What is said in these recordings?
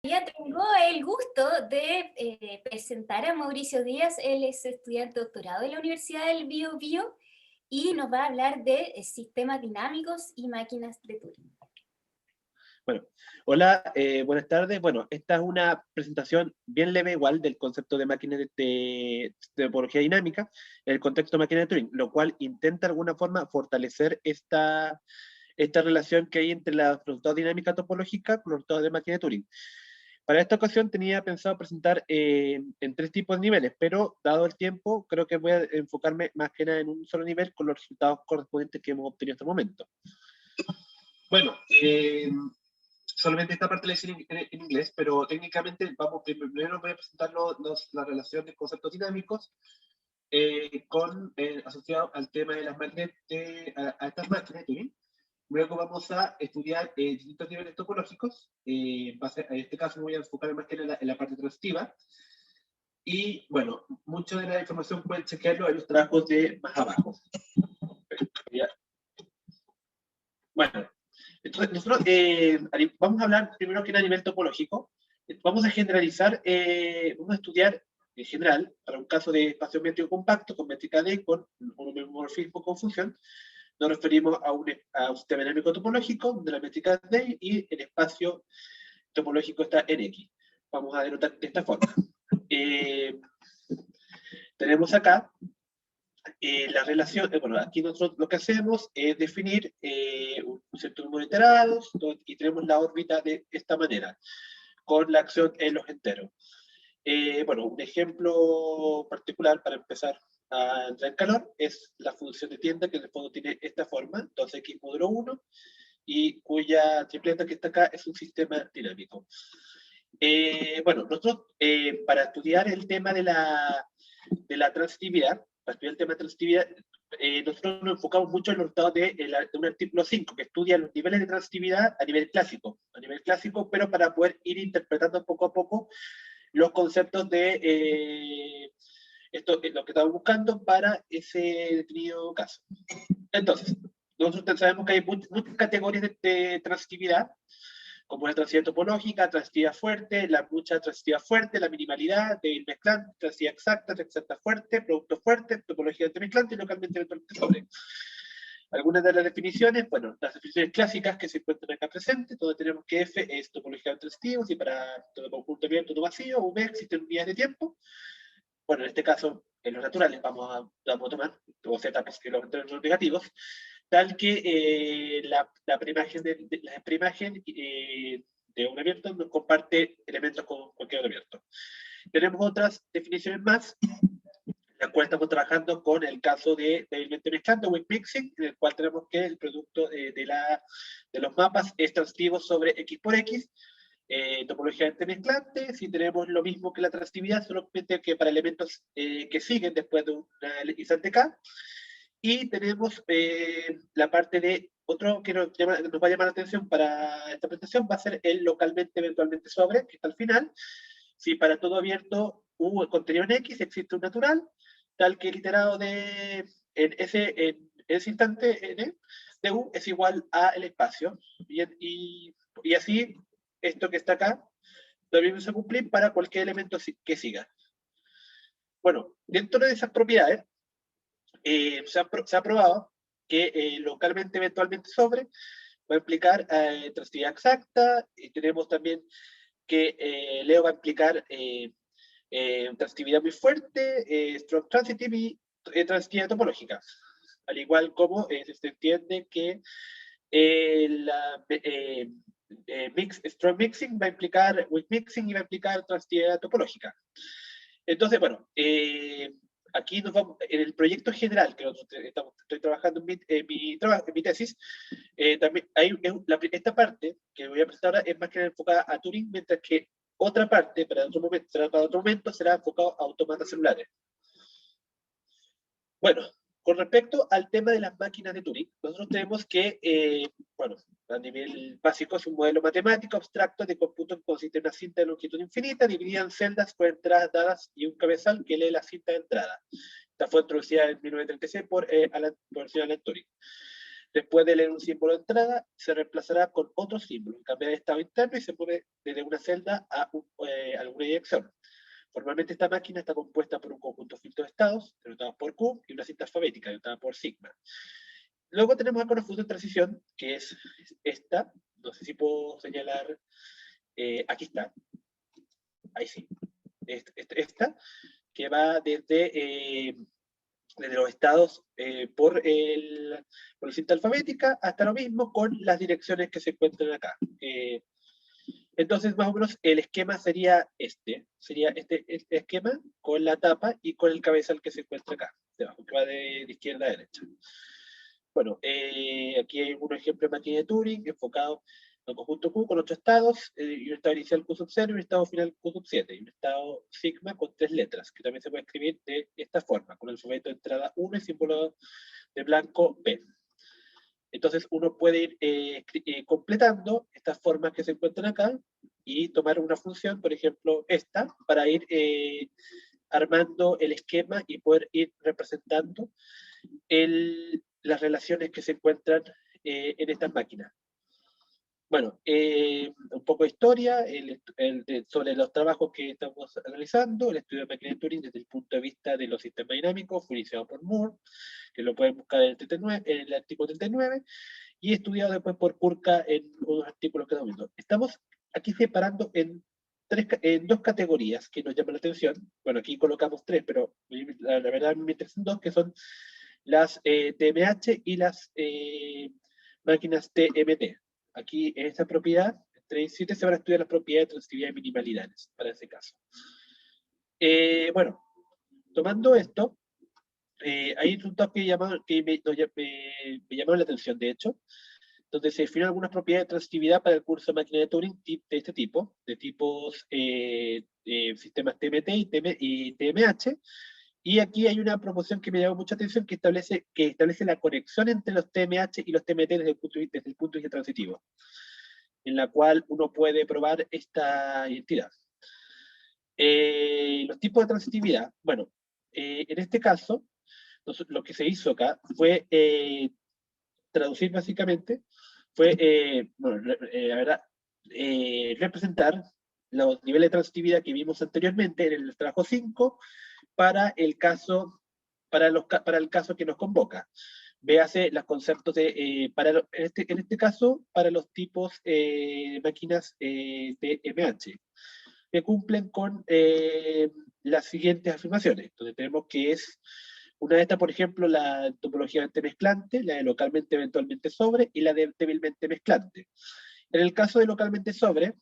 Ya tengo el gusto de presentar a Mauricio Díaz. Él es estudiante doctorado de la Universidad del Biobío y nos va a hablar de sistemas dinámicos y máquinas de Turing. Bueno, hola, buenas tardes. Bueno, esta es una presentación bien leve igual del concepto de máquinas de topología dinámica en el contexto de máquinas de Turing, lo cual intenta de alguna forma fortalecer esta relación que hay entre la resultados dinámica topológica con los resultados de máquina de Turing. Para esta ocasión tenía pensado presentar en tres tipos de niveles, pero dado el tiempo, creo que voy a enfocarme más que nada en un solo nivel con los resultados correspondientes que hemos obtenido hasta el momento. Bueno, solamente esta parte la hice en inglés, pero técnicamente primero voy a presentar la relación de conceptos dinámicos asociado al tema de las máquinas, a estas máquinas de Turing. Luego vamos a estudiar distintos niveles topológicos. En este caso me voy a enfocar más que en la parte transitiva. Y bueno, mucha de la información pueden chequearlo en los trabajos de más abajo. Bueno, entonces nosotros vamos a hablar primero que a nivel topológico. Vamos a generalizar, vamos a estudiar en general, para un caso de espacio métrico compacto, con métrica D, con un homomorfismo con función, nos referimos a un sistema dinámico topológico donde la métrica es D y el espacio topológico está en X. Vamos a denotar de esta forma. Tenemos acá la relación, bueno, aquí nosotros lo que hacemos es definir un cierto número de iterados y tenemos la órbita de esta manera, con la acción en los enteros. Bueno, un ejemplo particular para empezar a entrar en calor es la función de tienda, que en el fondo tiene esta forma, entonces x módulo 1, y cuya tripleta que está acá es un sistema dinámico. Bueno, nosotros para estudiar el tema de la transitividad, para estudiar el tema de transitividad, nosotros nos enfocamos mucho en los resultados de un artículo 5 que estudia los niveles de transitividad a nivel clásico, pero para poder ir interpretando poco a poco los conceptos de lo que estamos buscando para ese definido caso. Entonces, nosotros sabemos que hay muchas categorías de transitividad, como la transitividad topológica, transitividad fuerte, la mucha transitividad fuerte, la minimalidad, débil mezclante, transitividad exacta fuerte, producto fuerte, topología intermezclante y localmente eventualmente sobre. Algunas de las definiciones, bueno, las definiciones clásicas que se encuentran acá presentes, donde tenemos que F es topología de transitivos y para todo conjunto abierto, todo vacío, V existen unidades de tiempo. Bueno, en este caso, en los naturales vamos a tomar, o Z, pues que los vectores negativos, tal que la preimagen de un abierto nos comparte elementos con cualquier abierto. Tenemos otras definiciones más, en la cual estamos trabajando con el caso de débilmente mezclante, weak mixing, en el cual tenemos que el producto de los mapas es transitivo sobre X por X, topología intermezclante, si tenemos lo mismo que la transitividad, solamente que para elementos que siguen después de una instante K, y tenemos la parte de otro que nos va a llamar la atención para esta presentación, va a ser el localmente eventualmente sobre, que está al final. Si para todo abierto U contenido en X existe un natural, tal que el iterado en ese instante N de U es igual a el espacio. Y así, esto que está acá, también se cumplir para cualquier elemento que siga. Bueno, dentro de esas propiedades, se ha probado que localmente eventualmente sobre va a implicar transitividad exacta, y tenemos también que Leo va a implicar transitividad muy fuerte, strong transitive y transitividad topológica. Al igual como se entiende que strong mixing va a implicar weak mixing y va a implicar transitividad topológica. Entonces, bueno, aquí nos vamos, en el proyecto general que estoy trabajando en mi tesis, también hay esta parte que voy a presentar ahora es más que enfocada a Turing, mientras que otra parte, para otro momento, será enfocado a autómatas celulares. Bueno, con respecto al tema de las máquinas de Turing, nosotros tenemos que, bueno, a nivel básico es un modelo matemático abstracto de cómputo que consiste en una cinta de longitud infinita dividida en celdas con entradas dadas y un cabezal que lee la cinta de entrada. Esta fue introducida en 1936 por el señor Alan Turing. Después de leer un símbolo de entrada, se reemplazará con otro símbolo, cambiará de estado interno y se mueve desde una celda a alguna dirección. Formalmente esta máquina está compuesta por un conjunto de filtros de estados, denotados por Q, y una cinta alfabética, denotada por sigma. Luego tenemos acá una función de transición, que es esta. No sé si puedo señalar. Aquí está. Ahí sí. Esta, que va desde los estados por la cinta alfabética hasta lo mismo con las direcciones que se encuentran acá. Entonces, más o menos, el esquema sería este esquema con la tapa y con el cabezal que se encuentra acá, debajo, que va de izquierda a derecha. Bueno, aquí hay un ejemplo de máquina de Turing enfocado en un conjunto Q con 8 estados, y un estado inicial Q sub 0 y un estado final Q sub 7, y un estado sigma con 3 letras, que también se puede escribir de esta forma, con el alfabeto de entrada 1 y símbolo de blanco B. Entonces uno puede ir completando estas formas que se encuentran acá y tomar una función, por ejemplo esta, para ir armando el esquema y poder ir representando las relaciones que se encuentran en estas máquinas. Bueno, un poco de historia sobre los trabajos que estamos analizando, el estudio de máquinas de Turing desde el punto de vista de los sistemas dinámicos, fue iniciado por Moore, que lo pueden buscar en el artículo 39, y estudiado después por Kurka en unos artículos que estamos viendo. Estamos aquí separando en dos categorías que nos llaman la atención. Bueno, aquí colocamos tres, pero la verdad me interesan dos, que son las TMH y las máquinas TMT. Aquí en esta propiedad, 3 y 7, se van a estudiar las propiedades de transitividad y minimalidades, para ese caso. Bueno, tomando esto, hay resultados que me llamaron la atención, de hecho, donde se definen algunas propiedades de transitividad para el curso de máquina de Turing de este tipo, de tipos sistemas TMT y TMH, y aquí hay una proposición que me llamó mucha atención que establece la conexión entre los TMH y los TMT desde el punto de vista transitivo, en la cual uno puede probar esta identidad. Los tipos de transitividad, bueno, en este caso, lo que se hizo acá fue traducir básicamente, fue, bueno, la verdad, representar los niveles de transitividad que vimos anteriormente en el trabajo 5 para el caso, para el caso que nos convoca. Véase los conceptos de, en este caso, para los tipos máquinas de MH, que cumplen con las siguientes afirmaciones. Entonces tenemos que es una de estas, por ejemplo, la topología mezclante, la de localmente eventualmente sobre y la de débilmente mezclante. En el caso de localmente sobre,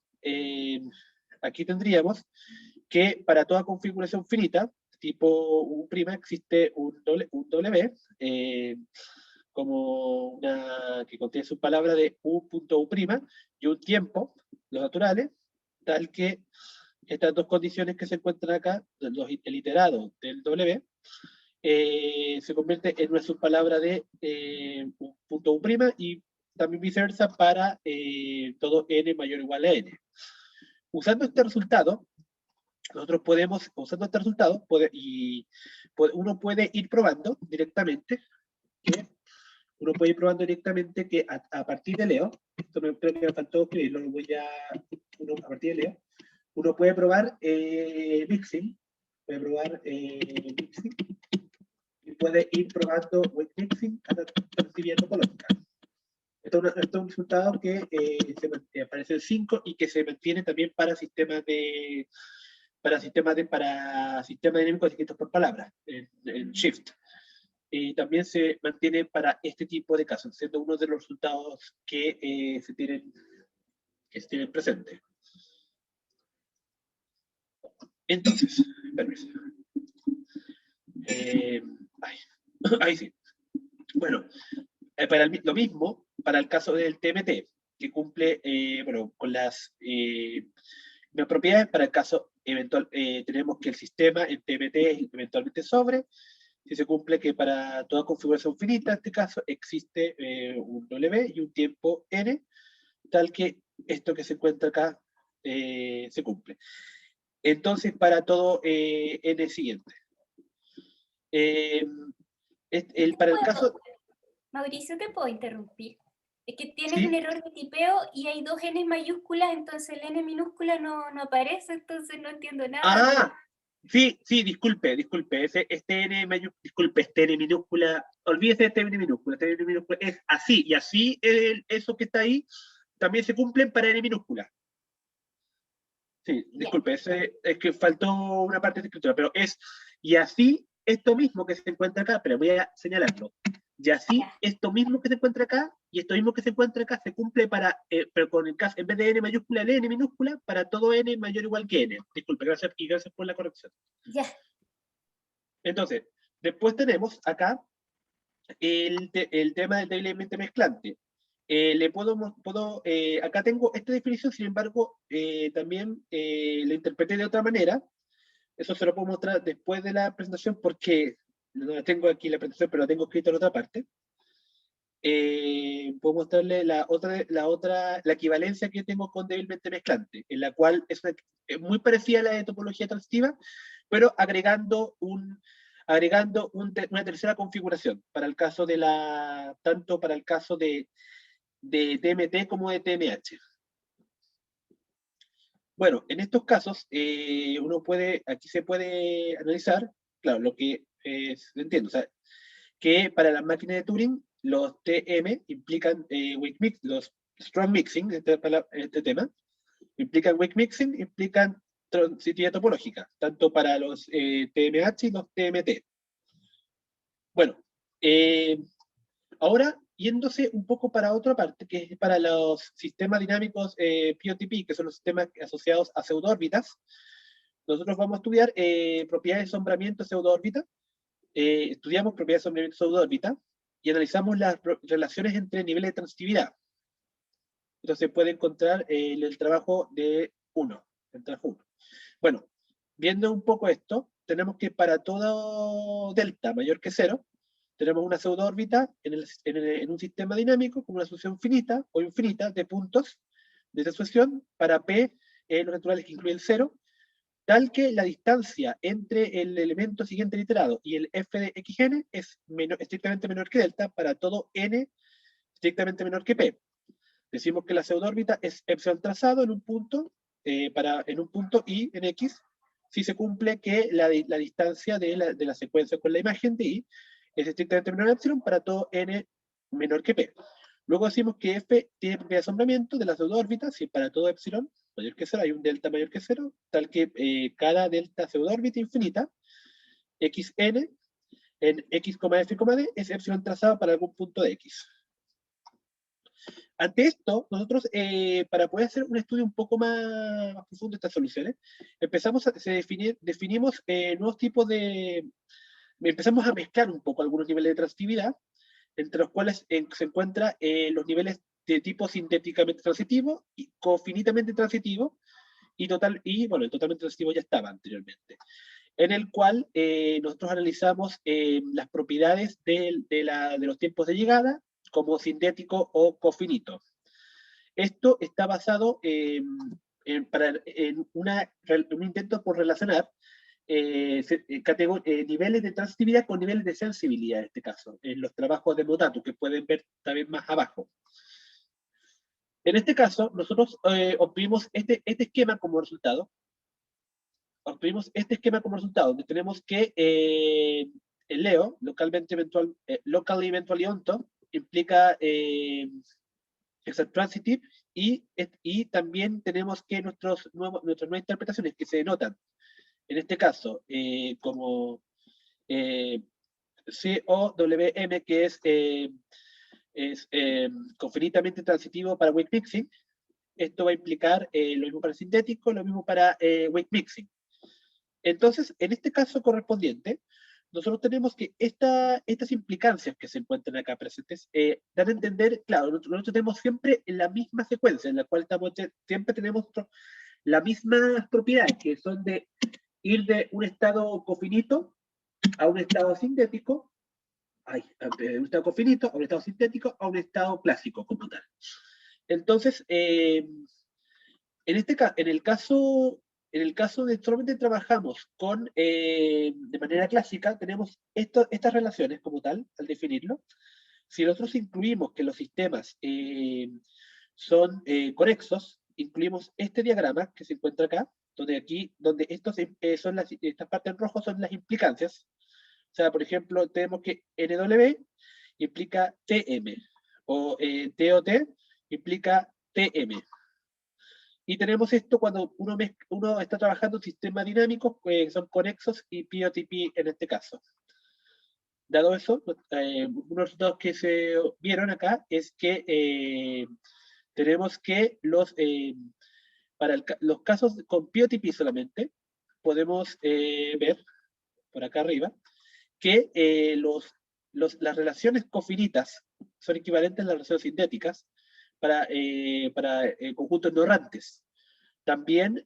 aquí tendríamos que para toda configuración finita, tipo U', existe un W, como una que contiene su palabra de U.U', y un tiempo, los naturales, tal que estas dos condiciones que se encuentran acá, el iterado del W, se convierte en una subpalabra de U.U', y también viceversa para todo n mayor o igual a n. Usando este resultado, nosotros podemos, usando este resultado, uno puede ir probando directamente que a partir de Leo, esto no creo que me faltó escribirlo, a partir de Leo, uno puede probar mixing, y puede ir probando with mixing hasta transcribir topológica. Esto es un resultado que aparece en 5 y que se mantiene también para sistemas dinámicos escritos por palabras, en Shift. Y también se mantiene para este tipo de casos, siendo uno de los resultados que se tienen presentes. Entonces, permiso. Ahí sí. Bueno, lo mismo para el caso del TMT, que cumple bueno, con las propiedades. Para el caso eventual, tenemos que el sistema en TMT es eventualmente sobre, si se cumple que para toda configuración finita, en este caso, existe un W y un tiempo N, tal que esto que se encuentra acá se cumple. Entonces, para todo N siguiente. Para el caso... Mauricio, ¿te puedo interrumpir? Es que tienes un ¿Sí? error de tipeo y hay dos N mayúsculas, entonces el N minúscula no aparece, entonces no entiendo nada. Ah, sí, sí, disculpe, este N mayúscula, disculpe, este N minúscula, olvídese de este N minúscula es así, y así eso que está ahí también se cumplen para N minúscula. Sí, Ya, disculpe, es que faltó una parte de escritura, pero y así esto mismo que se encuentra acá, pero voy a señalarlo, y así ya, esto mismo que se encuentra acá, y esto mismo que se encuentra acá, se cumple pero con el caso, en vez de N mayúscula, el N minúscula, para todo N mayor o igual que N. Disculpe, gracias, y gracias por la corrección. ya, Entonces, después tenemos acá el tema del deblemente mezclante. Acá tengo esta definición, sin embargo, también la interpreté de otra manera. Eso se lo puedo mostrar después de la presentación porque no la tengo aquí la presentación, pero la tengo escrita en otra parte. Puedo mostrarle la equivalencia que tengo con débilmente mezclante, en la cual es muy parecida a la de topología transitiva, pero una tercera configuración para el caso tanto para el caso de TMT como de TMH. Bueno, en estos casos, aquí se puede analizar, claro, lo que entiendo, o sea, que para las máquinas de Turing, los TM implican weak mix, los strong mixing, este tema, implican weak mixing, implican transitividad topológica, tanto para los TMH y los TMT. Bueno, eh, ahora yéndose un poco para otra parte, que es para los sistemas dinámicos POTP, que son los sistemas asociados a pseudoórbitas, nosotros vamos a estudiar propiedades de asombramiento pseudoórbita, estudiamos propiedades de asombramiento pseudoórbita y analizamos las relaciones entre niveles de transitividad. Entonces puede encontrar el trabajo de el trabajo 1. Bueno, viendo un poco esto, tenemos que para todo delta mayor que 0, tenemos una pseudoórbita en un sistema dinámico con una sucesión finita o infinita de puntos de esa sucesión para P, los naturales que incluyen 0, tal que la distancia entre el elemento siguiente iterado y el f de xn es estrictamente menor que delta para todo n estrictamente menor que p. Decimos que la pseudoórbita es epsilon trazado en un punto, en un punto y en x, si se cumple que la distancia de la secuencia con la imagen de y es estrictamente menor a epsilon para todo n menor que p. Luego decimos que f tiene propiedad de asombramiento de la pseudoórbita si para todo epsilon mayor que 0 hay un delta mayor que 0, tal que cada delta pseudoórbita infinita, xn, en x, f, d, es epsilon trazado para algún punto de x. Ante esto, nosotros, para poder hacer un estudio un poco más profundo de estas soluciones, definimos nuevos tipos empezamos a mezclar un poco algunos niveles de transitividad, entre los cuales se encuentran los niveles de tipo sintéticamente transitivo y cofinitamente transitivo, bueno, el totalmente transitivo ya estaba anteriormente, en el cual nosotros analizamos las propiedades de los tiempos de llegada como sintético o cofinito. Esto está basado en un intento por relacionar niveles de transitividad con niveles de sensibilidad, en este caso, en los trabajos de Modato, que pueden ver también más abajo. En este caso, nosotros obtuvimos este esquema como resultado. Obtuvimos este esquema como resultado, donde tenemos que el Leo, locally eventually onto, implica transitive, y también tenemos que nuestras nuevas interpretaciones que se denotan, en este caso, como COWM, que es confinitamente transitivo para wake mixing. Esto va a implicar lo mismo para sintético, lo mismo para wake mixing. Entonces, en este caso correspondiente, nosotros tenemos que estas implicancias que se encuentran acá presentes dan a entender, claro, nosotros tenemos siempre la misma secuencia en la cual siempre tenemos las mismas propiedades, que son de ir de un estado cofinito a un estado sintético, de un estado cofinito a un estado sintético a un estado clásico como tal. Entonces, en el caso de solamente trabajamos de manera clásica, tenemos estas relaciones como tal, al definirlo, Si nosotros incluimos que los sistemas son conexos, incluimos este diagrama que se encuentra acá, donde estas partes en rojo son las implicancias. O sea, por ejemplo, tenemos que NW implica TM, o TOT implica TM. Y tenemos esto cuando uno está trabajando en sistemas dinámicos, que son conexos y POTP en este caso. Dado eso, uno de los resultados que se vieron acá es que tenemos que los casos con POTP solamente, podemos ver por acá arriba que las relaciones cofinitas son equivalentes a las relaciones sintéticas para conjuntos no errantes. También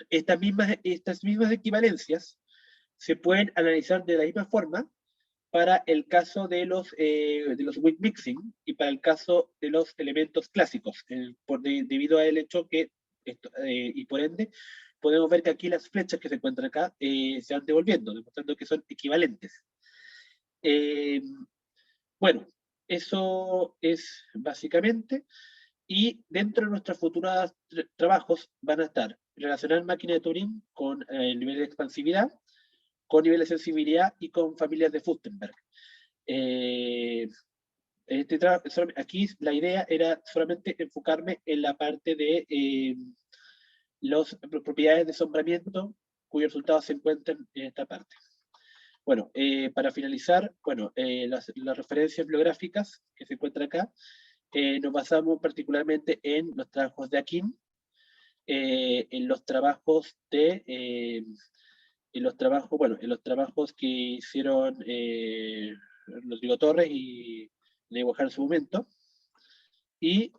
estas mismas equivalencias se pueden analizar de la misma forma para el caso de los weak mixing y para el caso de los elementos clásicos, debido al hecho que, y por ende, podemos ver que aquí las flechas que se encuentran acá se van devolviendo, demostrando que son equivalentes. Bueno, eso es básicamente, y dentro de nuestros futuros trabajos van a estar relacionar máquina de Turing con el nivel de expansividad, con nivel de sensibilidad y con familias de Furstenberg. Aquí la idea era solamente enfocarme en la parte de las propiedades de asombramiento cuyos resultados se encuentran en esta parte. Bueno, para finalizar, bueno, las referencias bibliográficas que se encuentran acá, nos basamos particularmente en los trabajos de Akin, en los trabajos en los trabajos que hicieron Rodrigo Torres y Diego Jara en su momento, y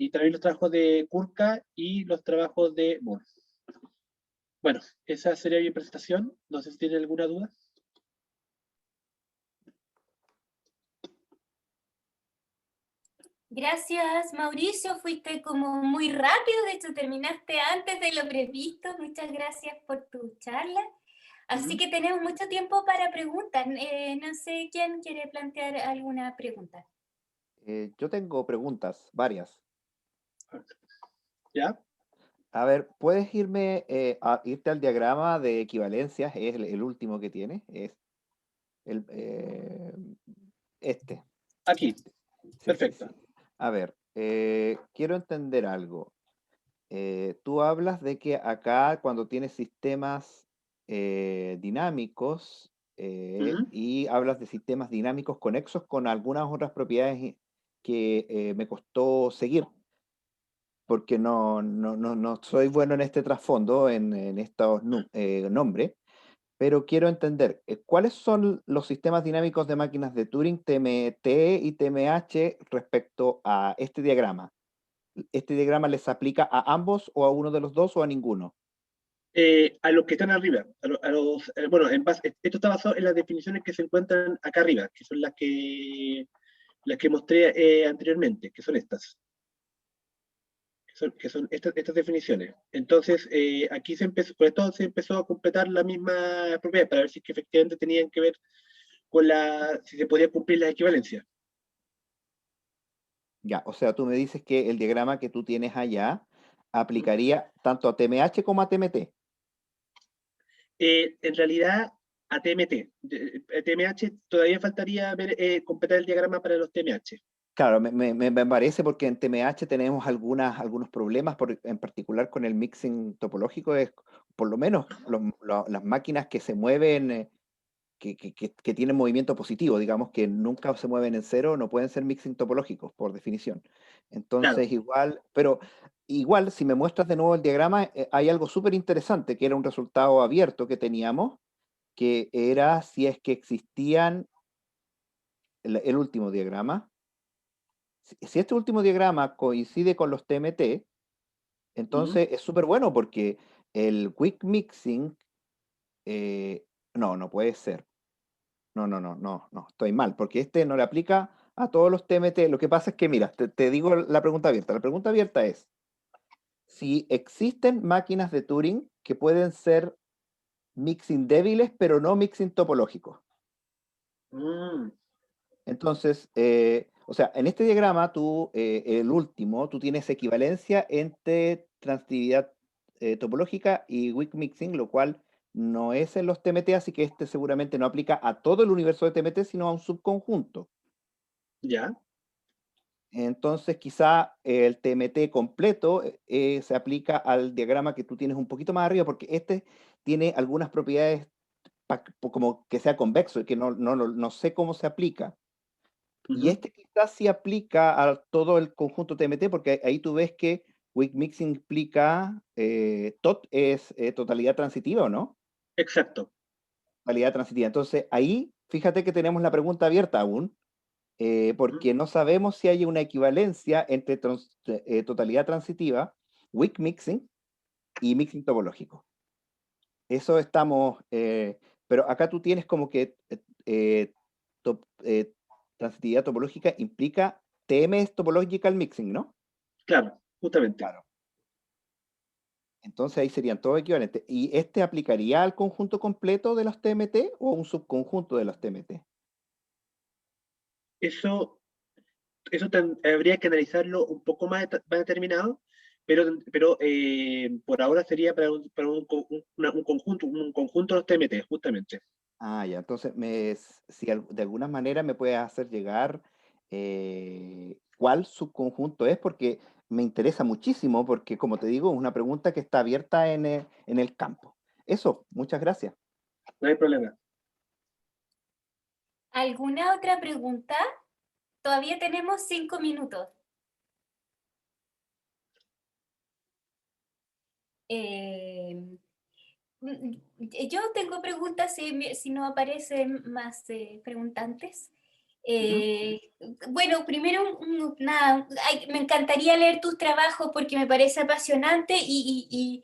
también los trabajos de Kurka y los trabajos de Moore. Bueno, esa sería mi presentación. No sé si tienen alguna duda. Gracias, Mauricio. Fuiste como muy rápido, de hecho terminaste antes de lo previsto. Muchas gracias por tu charla. Así que tenemos mucho tiempo para preguntas. No sé quién quiere plantear alguna pregunta. Yo tengo preguntas, varias. ¿Ya? A ver, ¿puedes irte al diagrama de equivalencias? Es el último que tiene, es el, este. Aquí. Sí, Perfecto. sí. A ver, quiero entender algo. Tú hablas de que acá cuando tienes sistemas dinámicos y hablas de sistemas dinámicos conexos con algunas otras propiedades que me costó seguir porque no soy bueno en este trasfondo, en estos nombres, pero quiero entender, ¿cuáles son los sistemas dinámicos de máquinas de Turing, TMT y TMH respecto a este diagrama? ¿Este diagrama les aplica a ambos o a uno de los dos o a ninguno? A los que están arriba, bueno, esto está basado en las definiciones que se encuentran acá arriba, que son las que mostré anteriormente, que son estas. Que son estas definiciones. Entonces, aquí por esto se empezó a completar la misma propiedad para ver si es que efectivamente tenían que ver con si se podía cumplir la equivalencia. Ya, o sea, tú me dices que el diagrama que tú tienes allá aplicaría tanto a TMH como a TMT. En realidad, a TMT. TMH todavía faltaría completar el diagrama para los TMH. Claro, me parece porque en TMH tenemos algunos problemas, en particular con el mixing topológico, por lo menos las máquinas que se mueven, que tienen movimiento positivo, digamos que nunca se mueven en cero, no pueden ser mixing topológicos, por definición. Entonces, Claro. pero igual, si me muestras de nuevo el diagrama, hay algo súper interesante, que era un resultado abierto que teníamos, que era si es que existían, el último diagrama. Si este último diagrama coincide con los TMT, entonces es súper bueno porque el quick mixing, no puede ser. No, estoy mal, porque este no le aplica a todos los TMT. Lo que pasa es que, mira, te digo la pregunta abierta. La pregunta abierta es, si existen máquinas de Turing que pueden ser mixing débiles, pero no mixing topológicos. Entonces, o sea, en este diagrama, tú, el último, tú tienes equivalencia entre transitividad topológica y weak mixing, lo cual no es en los TMT, así que este seguramente no aplica a todo el universo de TMT, sino a un subconjunto. ¿Ya? Entonces, quizá el TMT completo se aplica al diagrama que tú tienes un poquito más arriba, porque este tiene algunas propiedades como que sea convexo, y que no sé cómo se aplica. Y Ujú. este quizás sí aplica a todo el conjunto TMT, porque ahí tú ves que weak mixing implica, TOT es totalidad transitiva, ¿o no? Exacto. Totalidad transitiva. Entonces, ahí, fíjate que tenemos la pregunta abierta aún, Ujú. porque no sabemos si hay una equivalencia entre totalidad transitiva, weak mixing y mixing topológico. Eso estamos, pero acá tú tienes como que top- eh, transitividad topológica implica TM es topological mixing, ¿no? Claro, justamente. Claro. Entonces ahí serían todos equivalentes. ¿Y este aplicaría al conjunto completo de los TMT o a un subconjunto de los TMT? Eso, habría que analizarlo un poco más determinado, pero por ahora sería para un conjunto de los TMT, justamente. Ah, ya. Entonces, si de alguna manera me puedes hacer llegar cuál subconjunto es, porque me interesa muchísimo, porque como te digo, es una pregunta que está abierta en el campo. Eso, muchas gracias. No hay problema. ¿Alguna otra pregunta? Todavía tenemos 5 minutos. Eh, yo tengo preguntas si no aparecen más preguntantes. Ujú. Bueno, primero, nada, me encantaría leer tus trabajos porque me parece apasionante y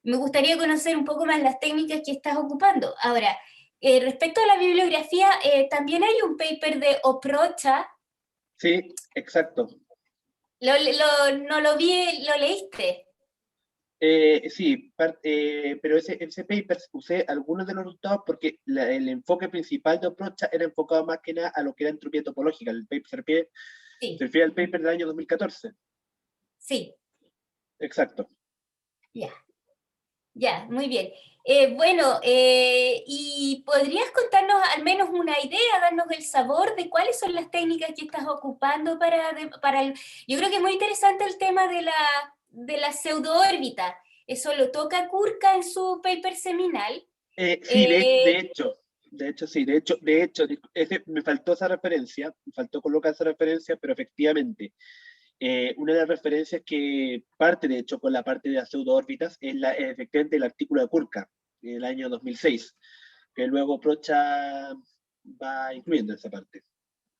me gustaría conocer un poco más las técnicas que estás ocupando. Ahora, respecto a la bibliografía, también hay un paper de Oprocha. Sí, exacto. No lo vi, ¿lo leíste? Sí, pero ese paper usé algunos de los resultados porque el enfoque principal de Oprocha era enfocado más que nada a lo que era entropía topológica. El paper se Sí, refiere al paper del año 2014. sí, Exacto. ya. Ya, muy bien. Bueno, ¿y podrías contarnos al menos una idea, darnos el sabor de cuáles son las técnicas que estás ocupando para el... Yo creo que es muy interesante el tema de la pseudoórbita. Eso lo toca Kurka en su paper seminal. Sí, Eh, sí, me faltó esa referencia, me faltó colocar esa referencia, pero efectivamente, una de las referencias que parte, de hecho, con la parte de las pseudoórbitas es efectivamente el artículo de Kurka, del año 2006, que luego Procha va incluyendo esa parte.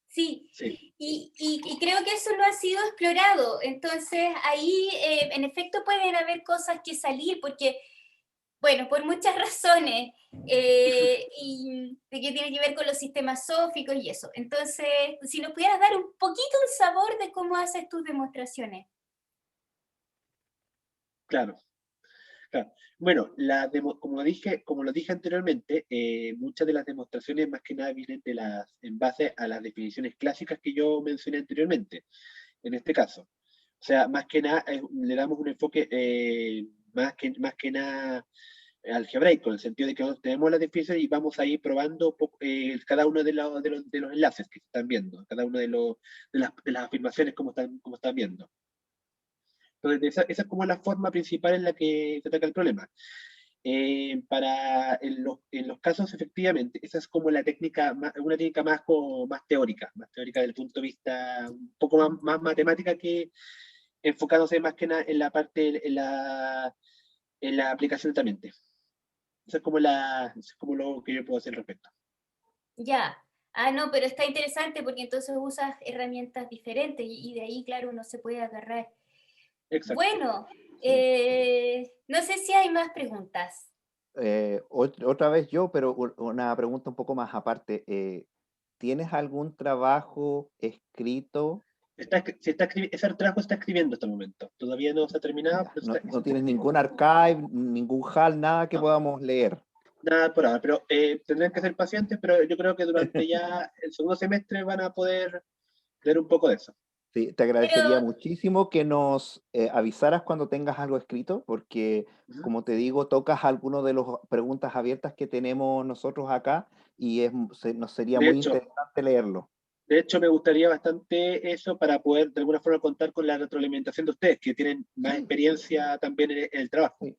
sí, Sí, y creo que eso no ha sido explorado. Entonces, ahí, en efecto, pueden haber cosas que salir, porque bueno, por muchas razones, y de qué tiene que ver con los sistemas sóficos y eso. Entonces, si nos pudieras dar un poquito un sabor de cómo haces tus demostraciones. claro. Claro. Bueno, como lo dije anteriormente, muchas de las demostraciones más que nada vienen en base a las definiciones clásicas que yo mencioné anteriormente, en este caso. O sea, más que nada le damos un enfoque más que nada algebraico, en el sentido de que nosotros tenemos las definiciones y vamos a ir probando cada uno de los enlaces que se están viendo, cada uno de las afirmaciones como están viendo. Entonces, esa es como la forma principal en la que se ataca el problema. En los casos, efectivamente, esa es como una técnica más teórica desde el punto de vista un poco más matemática que enfocándose más que nada en la parte, en la aplicación netamente. Eso es como lo que yo puedo hacer al respecto. Ya. Ah, no, pero está interesante porque entonces usas herramientas diferentes y de ahí, claro, uno se puede agarrar. Exacto. Bueno, Sí. no sé si hay más preguntas. Otra vez yo, pero una pregunta un poco más aparte. ¿Tienes algún trabajo escrito? Ese trabajo está escribiendo hasta el momento. Todavía no se ha terminado, Ya, pero no, se no está tienes escribiendo. ningún archive, ningún HAL, nada que No, podamos leer. Nada por ahora, pero tendrán que ser pacientes, pero yo creo que durante ya el segundo semestre van a poder ver un poco de eso. Sí, te agradecería Pero muchísimo que nos avisaras cuando tengas algo escrito, porque, Ujú. como te digo, tocas algunas de las preguntas abiertas que tenemos nosotros acá y nos sería De muy hecho, interesante leerlo. De hecho, me gustaría bastante eso para poder de alguna forma contar con la retroalimentación de ustedes, que tienen más Sí, experiencia también en el trabajo. sí.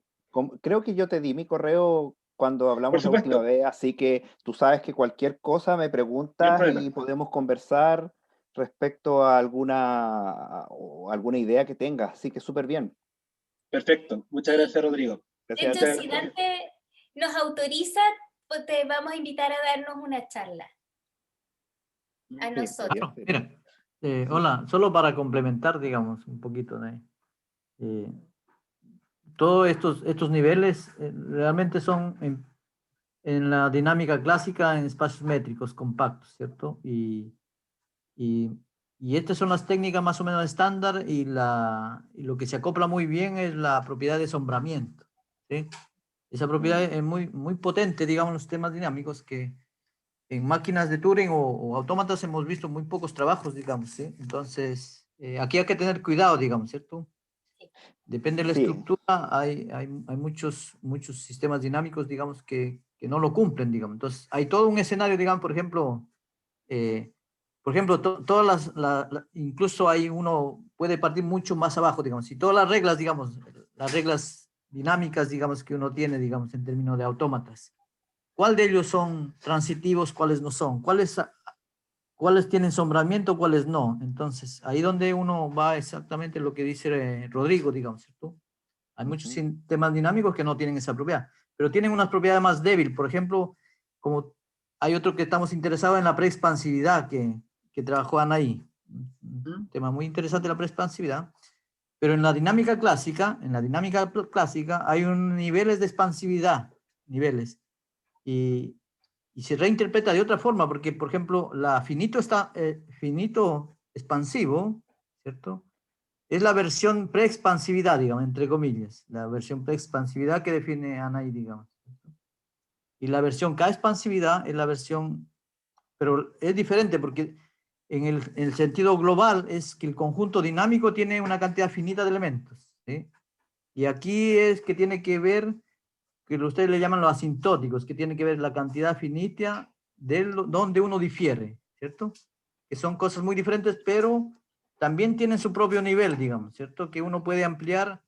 Creo que yo te di mi correo cuando Por hablamos la última supuesto, vez, así que tú sabes que cualquier cosa me ni un preguntas problema. y podemos conversar respecto a alguna idea que tengas. Así que súper bien. Perfecto. Muchas sí, gracias, Rodrigo. de Gracias a hecho, ti, Muchas si Sergio. gracias. Dante nos autoriza, pues te vamos a invitar a darnos una charla a Sí, nosotros. sería. Mira, ¿Mm? hola, solo para complementar, digamos, un poquito eh, todos estos niveles realmente son en la dinámica clásica en espacios métricos compactos, ¿cierto? Y, y estas son las técnicas más o menos estándar y lo que se acopla muy bien es la propiedad de sombramiento, ¿sí? Esa propiedad es muy potente, digamos, en los sistemas dinámicos que en máquinas de Turing o autómatas hemos visto muy pocos trabajos, digamos, ¿sí? Entonces, aquí hay que tener cuidado, digamos, ¿cierto? Depende de la Sí, estructura, hay muchos sistemas dinámicos, digamos, que no lo cumplen, digamos. Entonces, hay todo un escenario, digamos, eh, todas incluso hay uno puede partir mucho más abajo, digamos, si todas las reglas, digamos, las reglas dinámicas, digamos, que uno tiene, digamos, en términos de autómatas, ¿cuál de ellos son transitivos, cuáles no son? ¿Cuáles tienen sombramiento, cuáles no? Entonces, ahí donde uno va exactamente lo que dice Rodrigo, digamos, ¿cierto? Hay muchos ujú, sistemas dinámicos que no tienen esa propiedad, pero tienen unas propiedades más débiles. Por ejemplo, como hay otro que estamos interesados en la preexpansividad que trabajó Anaí. Un tema muy interesante la preexpansividad. Pero en la dinámica clásica hay niveles de expansividad, niveles. Y, y se reinterpreta de otra forma, porque, por ejemplo, finito expansivo, ¿cierto? Es la versión preexpansividad, digamos, entre comillas, la versión preexpansividad que define Anay, digamos. Y la versión K-expansividad es la versión, pero es diferente porque en el sentido global es que el conjunto dinámico tiene una cantidad finita de elementos, ¿sí? Y aquí es que tiene que ver, que ustedes le llaman los asintóticos, que tiene que ver la cantidad finita de donde uno difiere, ¿cierto? Que son cosas muy diferentes, pero también tienen su propio nivel, digamos, ¿cierto? Que uno puede ampliar.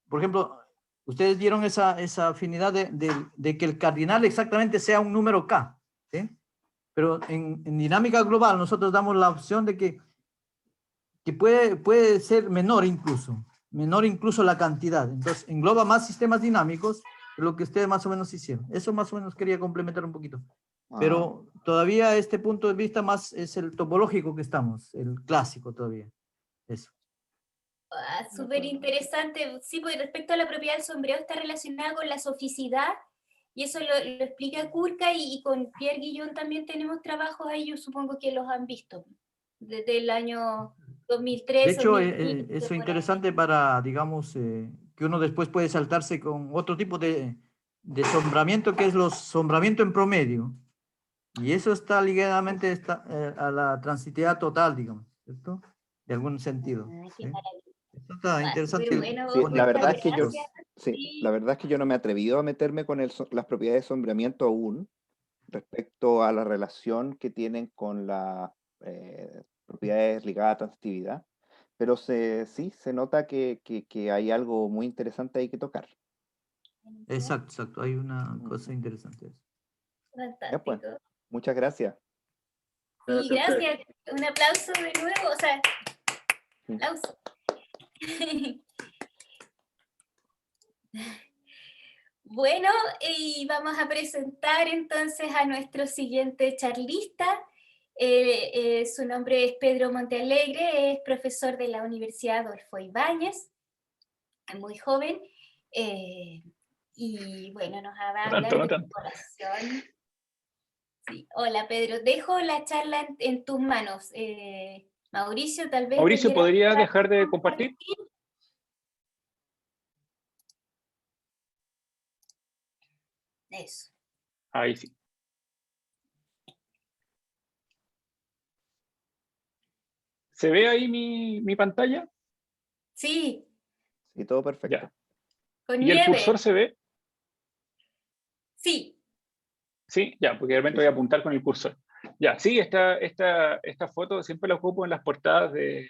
Por ejemplo, ustedes dieron esa afinidad de que el cardinal exactamente sea un número K, ¿sí? Pero en dinámica global nosotros damos la opción de que puede ser menor incluso la cantidad. Entonces, engloba más sistemas dinámicos de lo que ustedes más o menos hicieron. Eso más o menos quería complementar un poquito. ah, Pero todavía este punto de vista más es el topológico que estamos, el clásico todavía. Eso. Ah, de súper acuerdo. interesante. Sí, pues respecto a la propiedad del sombreado está relacionada con la soficidad y eso lo explica Kurka y con Pierre Guillon también tenemos trabajos ahí, yo supongo que los han visto desde el año De 2003, hecho, 2015, eso es por ahí. interesante para, digamos, que uno después puede saltarse con otro tipo de sombramiento, que es los sombramiento en promedio. Y eso está ligadamente a la transitividad total, digamos, ¿cierto? De algún sentido. Ah, qué ¿Sí? maravilla. Esto está Ah, súper interesante bueno. Sí, la Muchas verdad es que yo, gracias. sí, la Sí. verdad es que yo no me he atrevido a meterme con las propiedades de sombreamiento aún respecto a la relación que tienen con las propiedades ligadas a transitividad, pero sí, se nota que hay algo muy interesante ahí que tocar. Exacto, exacto. Hay una cosa Ujú. interesante. Ya pues, Fantástico. muchas gracias. Sí, Gracias a ustedes. gracias. Un aplauso de nuevo, o sea, Sí. aplauso. Bueno, y vamos a presentar entonces a nuestro siguiente charlista. Su nombre es Pedro Montealegre, es profesor de la Universidad Adolfo Ibáñez, es muy joven, y bueno, nos va a hablar de comparación. Sí. Hola Pedro, dejo la charla en tus manos. Mauricio, tal vez Mauricio, debiera ¿podría dejar de compartir? Eso. Ahí sí. ¿Se ve ahí mi pantalla? Sí, Sí, todo perfecto. Ya. con ¿Y el nieve. cursor se ve? Sí. Sí, ya, porque de repente voy a apuntar con el cursor. Ya, sí, esta foto siempre la ocupo en las portadas de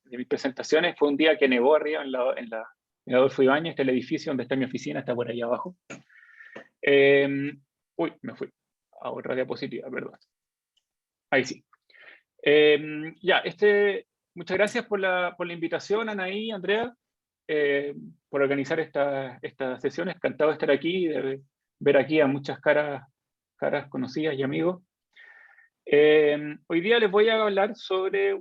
mis presentaciones. Fue un día que nevó arriba en Adolfo Ibáñez, este es el edificio donde está mi oficina, está por ahí abajo. Uy, me fui a otra diapositiva, perdón. Ahí sí. Ya, muchas gracias por la invitación, Anaí, Andrea, por organizar esta sesión. Encantado de estar aquí y de ver aquí a muchas caras conocidas y amigos. Hoy día les voy a hablar sobre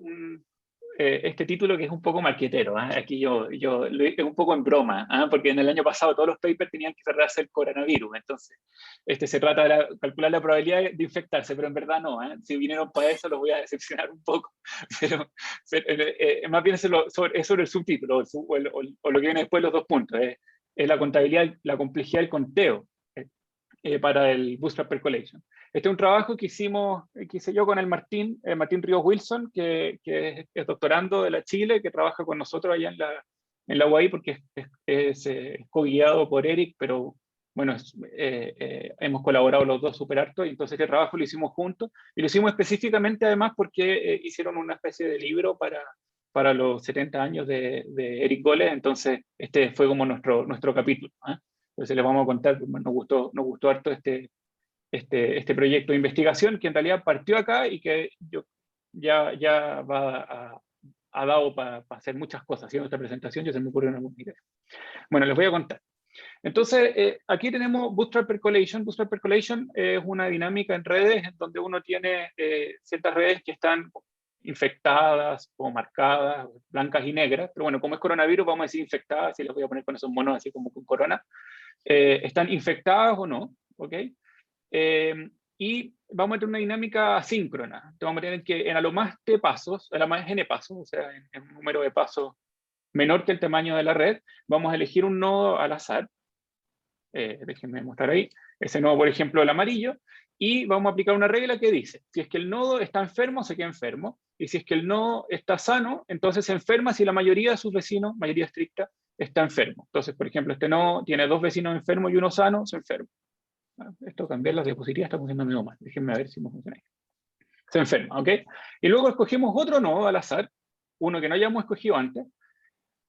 este título que es un poco marquetero. Aquí es un poco en broma, porque en el año pasado todos los papers tenían que cerrarse el coronavirus. Entonces, se trata de calcular la probabilidad de infectarse, pero en verdad no. Si vinieron para eso, los voy a decepcionar un poco. Pero más bien es sobre el subtítulo o lo que viene después, los 2 puntos. Es la contabilidad, la complejidad del conteo para el Bootstrap Percolation. Este es un trabajo que hice yo con el Martín Ríos Wilson, que es doctorando de la Chile, que trabaja con nosotros allá en la UAI, porque es co-guiado por Eric, pero bueno, hemos colaborado los dos súper harto, y entonces este trabajo lo hicimos juntos, y lo hicimos específicamente además porque hicieron una especie de libro para los 70 años de Eric Goles, entonces este fue como nuestro capítulo. Entonces les vamos a contar, nos gustó harto este proyecto de investigación que en realidad partió acá y que ya ha dado para hacer muchas cosas. Haciendo esta presentación ya se me ocurrió una idea. Bueno, les voy a contar. Entonces, aquí tenemos Bootstrap Percolation. Bootstrap Percolation es una dinámica en redes en donde uno tiene ciertas redes que están infectadas o marcadas, blancas y negras, pero bueno, como es coronavirus, vamos a decir infectadas, y les voy a poner con esos monos así como con corona. Están infectadas o no, ¿ok? Y vamos a tener una dinámica asíncrona. Entonces vamos a tener que en a lo más t pasos, a la más n pasos, o sea, en un número de pasos menor que el tamaño de la red, vamos a elegir un nodo al azar. Déjenme mostrar ahí. Ese nodo, por ejemplo, el amarillo. Y vamos a aplicar una regla que dice, si es que el nodo está enfermo, se queda enfermo. Y si es que el nodo está sano, entonces se enferma si la mayoría de sus vecinos, mayoría estricta, está enfermo. Entonces, por ejemplo, este nodo tiene 2 vecinos enfermos y uno sano, se enferma. Esto cambiar las diapositivas está funcionando medio mal. Déjenme ver si me funciona. Se enferma, ¿ok? Y luego escogemos otro nodo al azar, uno que no hayamos escogido antes,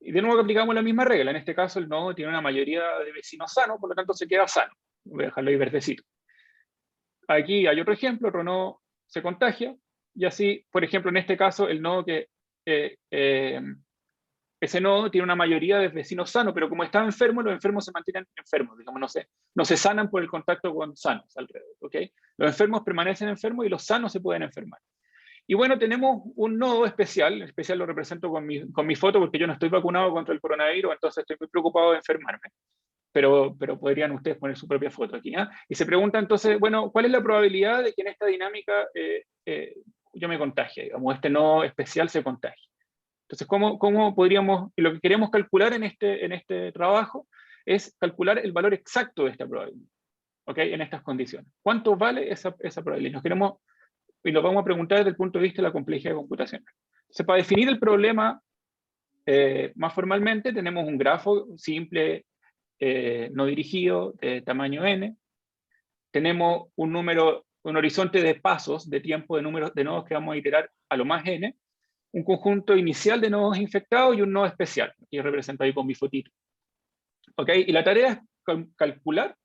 y de nuevo aplicamos la misma regla. En este caso el nodo tiene una mayoría de vecinos sanos, por lo tanto se queda sano. Voy a dejarlo ahí verdecito. Aquí hay otro ejemplo, otro nodo se contagia, y así, por ejemplo, en este caso, el nodo ese nodo tiene una mayoría de vecinos sanos, pero como está enfermo, los enfermos se mantienen enfermos, digamos, no se sanan por el contacto con sanos alrededor, ¿ok? Los enfermos permanecen enfermos y los sanos se pueden enfermar. Y bueno, tenemos un nodo especial lo represento con mi foto, porque yo no estoy vacunado contra el coronavirus, entonces estoy muy preocupado de enfermarme. Pero podrían ustedes poner su propia foto aquí. Y se pregunta entonces, bueno, ¿cuál es la probabilidad de que en esta dinámica yo me contagie? Digamos, este nodo especial se contagie. Entonces, ¿cómo podríamos, lo que queremos calcular en este trabajo es calcular el valor exacto de esta probabilidad, ¿ok? En estas condiciones. ¿Cuánto vale esa probabilidad? Y lo vamos a preguntar desde el punto de vista de la complejidad computacional. Entonces, para definir el problema más formalmente, tenemos un grafo simple, no dirigido, de tamaño n. Tenemos un horizonte de pasos, de tiempo de nodos que vamos a iterar a lo más n, un conjunto inicial de nodos infectados y un nodo especial, que represento ahí con mi fotito. ¿Ok? Y la tarea es calcular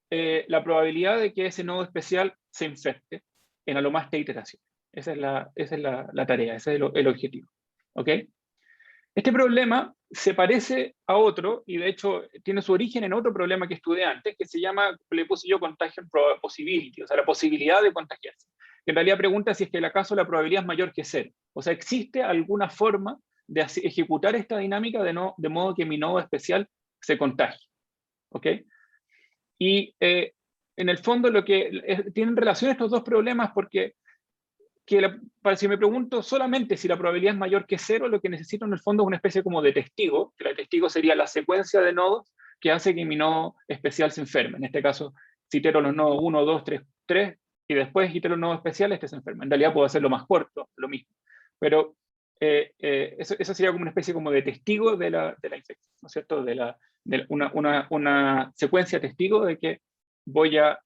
la probabilidad de que ese nodo especial se infecte en a lo más t iteraciones. Esa es la tarea, ese es el objetivo. ¿Ok? Este problema se parece a otro, y de hecho tiene su origen en otro problema que estudié antes, que se llama, le puse yo contagion possibility, o sea, la posibilidad de contagiarse. Que en realidad pregunta si es que el acaso la probabilidad es mayor que 0. O sea, ¿existe alguna forma de ejecutar esta dinámica de modo que mi nodo especial se contagie? ¿Ok? Y en el fondo tienen relación estos dos problemas porque si me pregunto solamente si la probabilidad es mayor que 0, lo que necesito en el fondo es una especie como de testigo, que el testigo sería la secuencia de nodos que hace que mi nodo especial se enferme. En este caso, si itero los nodos 1, 2, 3, 3, y después itero el nodo especial, este se enferma. En realidad puedo hacerlo más corto, lo mismo. Pero eso sería como una especie como de testigo de la infección, ¿no es cierto? Una secuencia testigo de que voy a,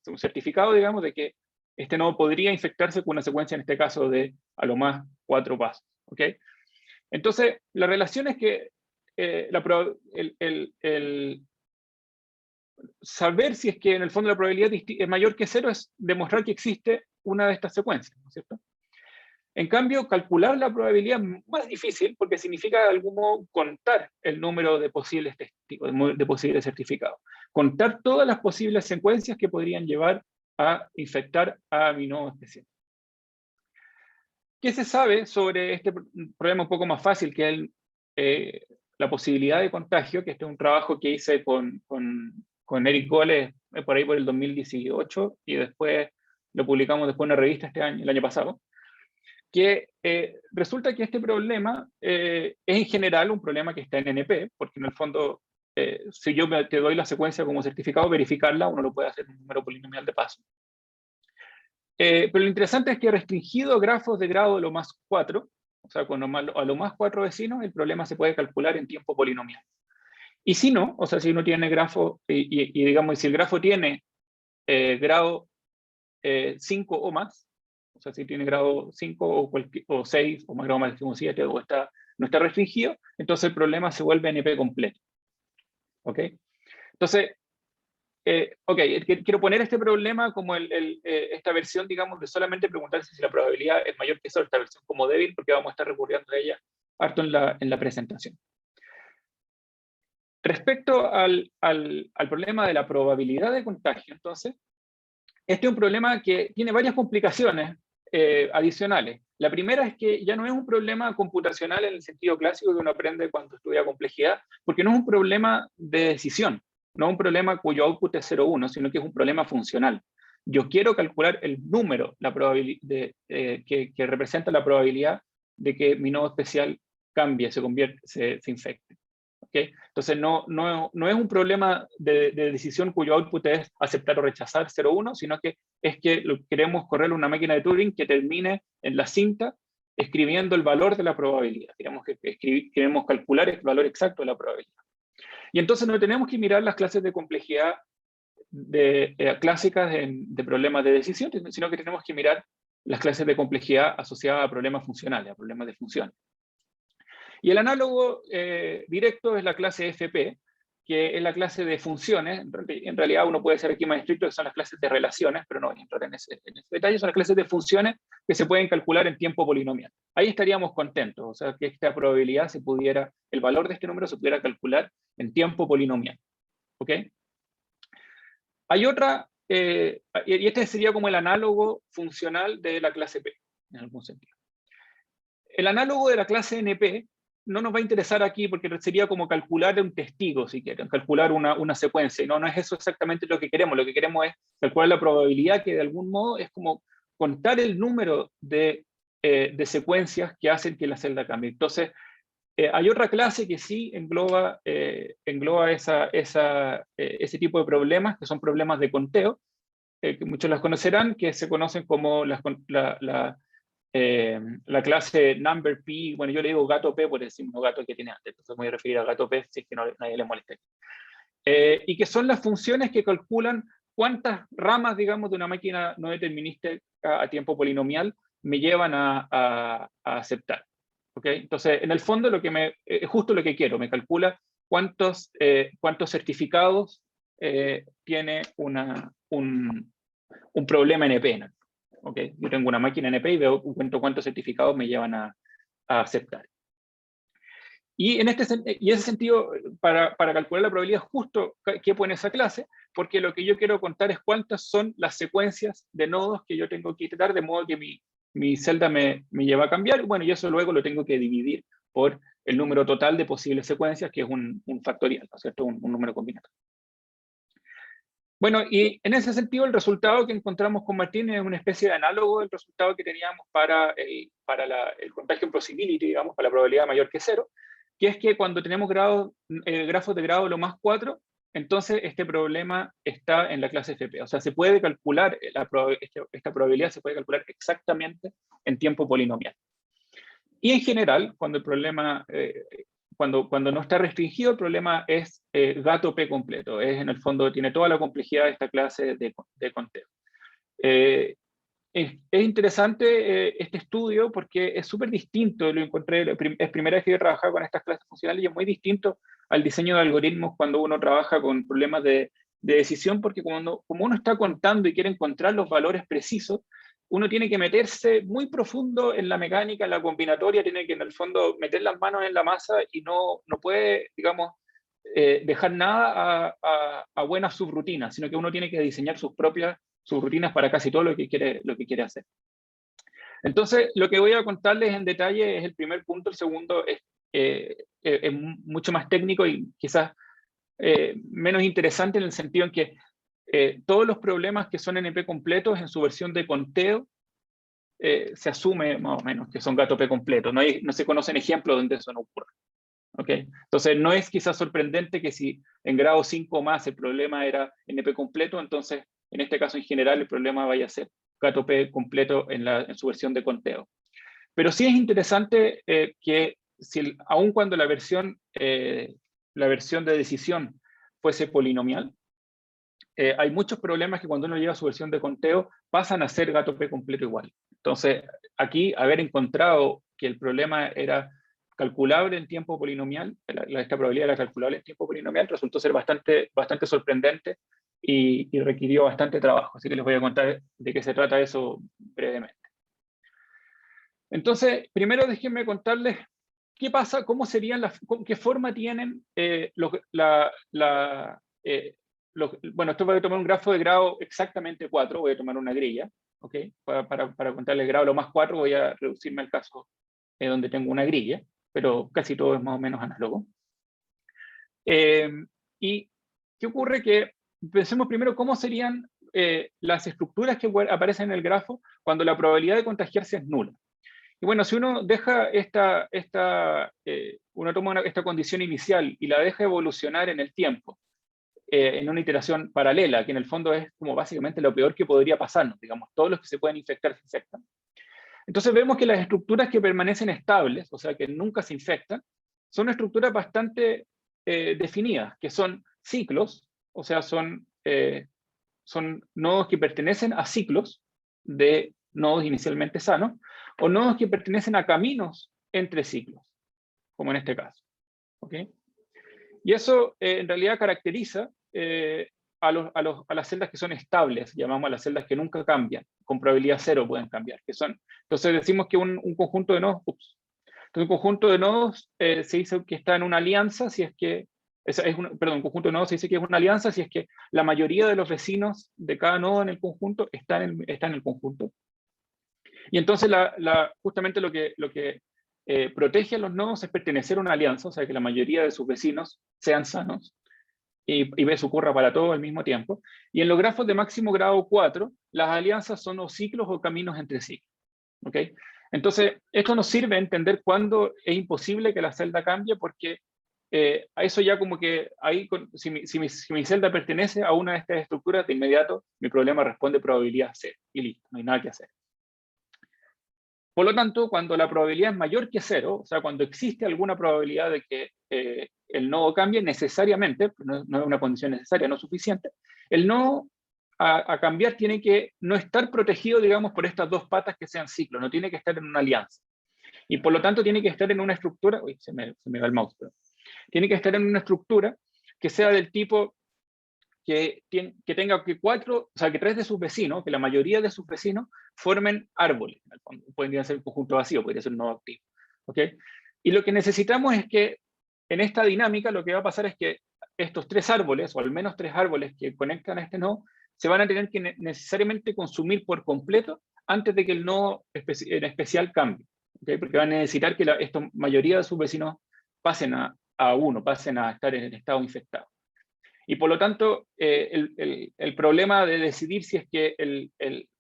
un certificado, digamos, de que este nodo podría infectarse con una secuencia, en este caso, de a lo más 4 pasos. ¿Ok? Entonces, la relación es que saber si es que en el fondo la probabilidad es mayor que 0 es demostrar que existe una de estas secuencias, ¿no es cierto? En cambio, calcular la probabilidad es más difícil porque significa de algún modo contar el número de posibles testigos, de posibles certificados. Contar todas las posibles secuencias que podrían llevar a infectar a mi nodo especial. ¿Qué se sabe sobre este problema un poco más fácil, que es la posibilidad de contagio? Que este es un trabajo que hice con Eric Goles por ahí por el 2018, y después lo publicamos después en una revista el año pasado, que resulta que este problema es en general un problema que está en NP, porque en el fondo, si yo te doy la secuencia como certificado, verificarla, uno lo puede hacer en un número polinomial de paso. Pero lo interesante es que restringido a grafos de grado de lo más 4, o sea, con a lo más 4 vecinos, el problema se puede calcular en tiempo polinomial. Y si no, o sea, si uno tiene grafo, y digamos, si el grafo tiene grado 5 o más, o sea, si tiene grado 5 o 6, o más grado máximo 7, o no está restringido, entonces el problema se vuelve NP completo. ¿Ok? Entonces, quiero poner este problema como esta versión, digamos, de solamente preguntarse si la probabilidad es mayor que 0, esta versión como débil, porque vamos a estar recurriendo a ella harto en la presentación. Respecto al problema de la probabilidad de contagio, entonces, este es un problema que tiene varias complicaciones adicionales. La primera es que ya no es un problema computacional en el sentido clásico que uno aprende cuando estudia complejidad, porque no es un problema de decisión, no es un problema cuyo output es 0,1, sino que es un problema funcional. Yo quiero calcular el número que representa la probabilidad de que mi nodo especial cambie, se infecte. ¿Okay? Entonces no es un problema de decisión cuyo output es aceptar o rechazar 0,1, sino que es que queremos correr una máquina de Turing que termine en la cinta escribiendo el valor de la probabilidad. Queremos calcular el valor exacto de la probabilidad. Y entonces no tenemos que mirar las clases de complejidad clásicas de problemas de decisión, sino que tenemos que mirar las clases de complejidad asociadas a problemas funcionales, a problemas de funciones. Y el análogo directo es la clase FP, que es la clase de funciones. En realidad uno puede ser aquí más estricto, que son las clases de relaciones, pero no voy a entrar en ese detalle. Son las clases de funciones que se pueden calcular en tiempo polinomial. Ahí estaríamos contentos, o sea, que esta probabilidad el valor de este número se pudiera calcular en tiempo polinomial. ¿Ok? Hay otra, y este sería como el análogo funcional de la clase P, en algún sentido. El análogo de la clase NP no nos va a interesar aquí porque sería como calcular un testigo, si quieren, calcular una secuencia. No es eso exactamente lo que queremos. Lo que queremos es calcular la probabilidad, que de algún modo es como contar el número de secuencias que hacen que la celda cambie. Entonces, hay otra clase que sí engloba ese tipo de problemas, que son problemas de conteo, que muchos las conocerán, que se conocen como la clase number P. Bueno, yo le digo gato P por el signo gato que tiene antes, entonces me voy a referir a gato P si es que nadie le molesta. Y que son las funciones que calculan cuántas ramas, digamos, de una máquina no determinística a tiempo polinomial me llevan a aceptar. ¿Okay? Entonces, en el fondo, es justo lo que quiero, me calcula cuántos certificados tiene un problema NP, ¿no? ¿Okay? Yo tengo una máquina NP y cuento cuántos certificados me llevan a aceptar. Y en ese sentido, para calcular la probabilidad, justo quepo en esa clase, porque lo que yo quiero contar es cuántas son las secuencias de nodos que yo tengo que iterar, de modo que mi celda me lleva a cambiar. Bueno, y eso luego lo tengo que dividir por el número total de posibles secuencias, que es un factorial, ¿no es cierto? Un número combinatorio. Bueno, y en ese sentido, el resultado que encontramos con Martín es una especie de análogo del resultado que teníamos para el contagion possibility, digamos, para la probabilidad mayor que 0, que es que cuando tenemos grafos de grado lo más 4, entonces este problema está en la clase FP. O sea, se puede calcular, esta probabilidad se puede calcular exactamente en tiempo polinomial. Y en general, cuando el problema, cuando no está restringido, el problema es gato P completo. Es, en el fondo, tiene toda la complejidad de esta clase de conteo. Es interesante este estudio porque es súper distinto, lo encontré, es primera vez que yo he trabajado con estas clases funcionales y es muy distinto al diseño de algoritmos cuando uno trabaja con problemas de decisión, porque como uno está contando y quiere encontrar los valores precisos, uno tiene que meterse muy profundo en la mecánica, en la combinatoria, tiene que en el fondo meter las manos en la masa y no puede, digamos, dejar nada a buenas subrutinas, sino que uno tiene que diseñar sus propias subrutinas para casi todo lo que quiere hacer. Entonces, lo que voy a contarles en detalle es el primer punto, el segundo es mucho más técnico y quizás menos interesante en el sentido en que todos los problemas que son NP completos en su versión de conteo se asume más o menos que son gato P completo, no se conocen ejemplos donde eso no ocurre. ¿Okay? Entonces, no es quizás sorprendente que si en grado 5 o más el problema era NP completo, entonces en este caso en general el problema vaya a ser gato P completo en su versión de conteo. Pero sí es interesante que aun cuando la versión de decisión fuese polinomial, hay muchos problemas que cuando uno llega a su versión de conteo pasan a ser gato P completo igual. Entonces, aquí haber encontrado que el problema era calculable en tiempo polinomial, esta probabilidad era calculable en tiempo polinomial, resultó ser bastante sorprendente y requirió bastante trabajo. Así que les voy a contar de qué se trata eso brevemente. Entonces, primero déjenme contarles qué pasa, cómo serían qué forma tienen bueno, esto voy a tomar un grafo de grado exactamente 4, voy a tomar una grilla, ¿ok? Para contarles el grado lo más 4 voy a reducirme al caso donde tengo una grilla, pero casi todo es más o menos análogo. ¿Y qué ocurre? Que pensemos primero cómo serían las estructuras que aparecen en el grafo cuando la probabilidad de contagiarse es nula. Y bueno, si uno deja uno toma esta condición inicial y la deja evolucionar en el tiempo, en una iteración paralela, que en el fondo es como básicamente lo peor que podría pasarnos, digamos, todos los que se pueden infectar se infectan. Entonces vemos que las estructuras que permanecen estables, o sea, que nunca se infectan, son estructuras bastante definidas, que son ciclos, o sea, son nodos que pertenecen a ciclos de nodos inicialmente sanos, o nodos que pertenecen a caminos entre ciclos, como en este caso. ¿Okay? Y eso en realidad caracteriza a las celdas que son estables, llamamos a las celdas que nunca cambian, con probabilidad 0 pueden cambiar. Entonces decimos que un conjunto de nodos, entonces un conjunto de nodos se dice que está en una alianza, si es que, un conjunto de nodos se dice que es una alianza si es que la mayoría de los vecinos de cada nodo en el conjunto está en el conjunto. Y entonces justamente lo que protege a los nodos es pertenecer a una alianza, o sea, que la mayoría de sus vecinos sean sanos, y eso ocurra para todos al mismo tiempo. Y en los grafos de máximo grado 4, las alianzas son o ciclos o caminos entre ciclos. ¿Okay? Entonces, esto nos sirve a entender cuándo es imposible que la celda cambie, porque a eso ya como que ahí, si mi celda pertenece a una de estas estructuras, de inmediato mi problema responde probabilidad 0, y listo, no hay nada que hacer. Por lo tanto, cuando la probabilidad es mayor que 0, o sea, cuando existe alguna probabilidad de que el nodo cambie necesariamente, no es una condición necesaria, no suficiente, el nodo a cambiar tiene que no estar protegido, digamos, por estas dos patas que sean ciclos, no tiene que estar en una alianza. Y por lo tanto tiene que estar en una estructura, uy, se me va el mouse, pero tiene que estar en una estructura que sea del tipo que tenga que que 3 de sus vecinos, que la mayoría de sus vecinos formen árboles. Podría ser un conjunto vacío, podría ser un nodo activo. ¿Okay? Y lo que necesitamos es que en esta dinámica lo que va a pasar es que estos 3 árboles, o al menos 3 árboles que conectan a este nodo, se van a tener que necesariamente consumir por completo antes de que el nodo en especial cambie. ¿Okay? Porque van a necesitar que la mayoría de sus vecinos pasen a 1, pasen a estar en el estado infectado. Y por lo tanto, el problema de decidir si es que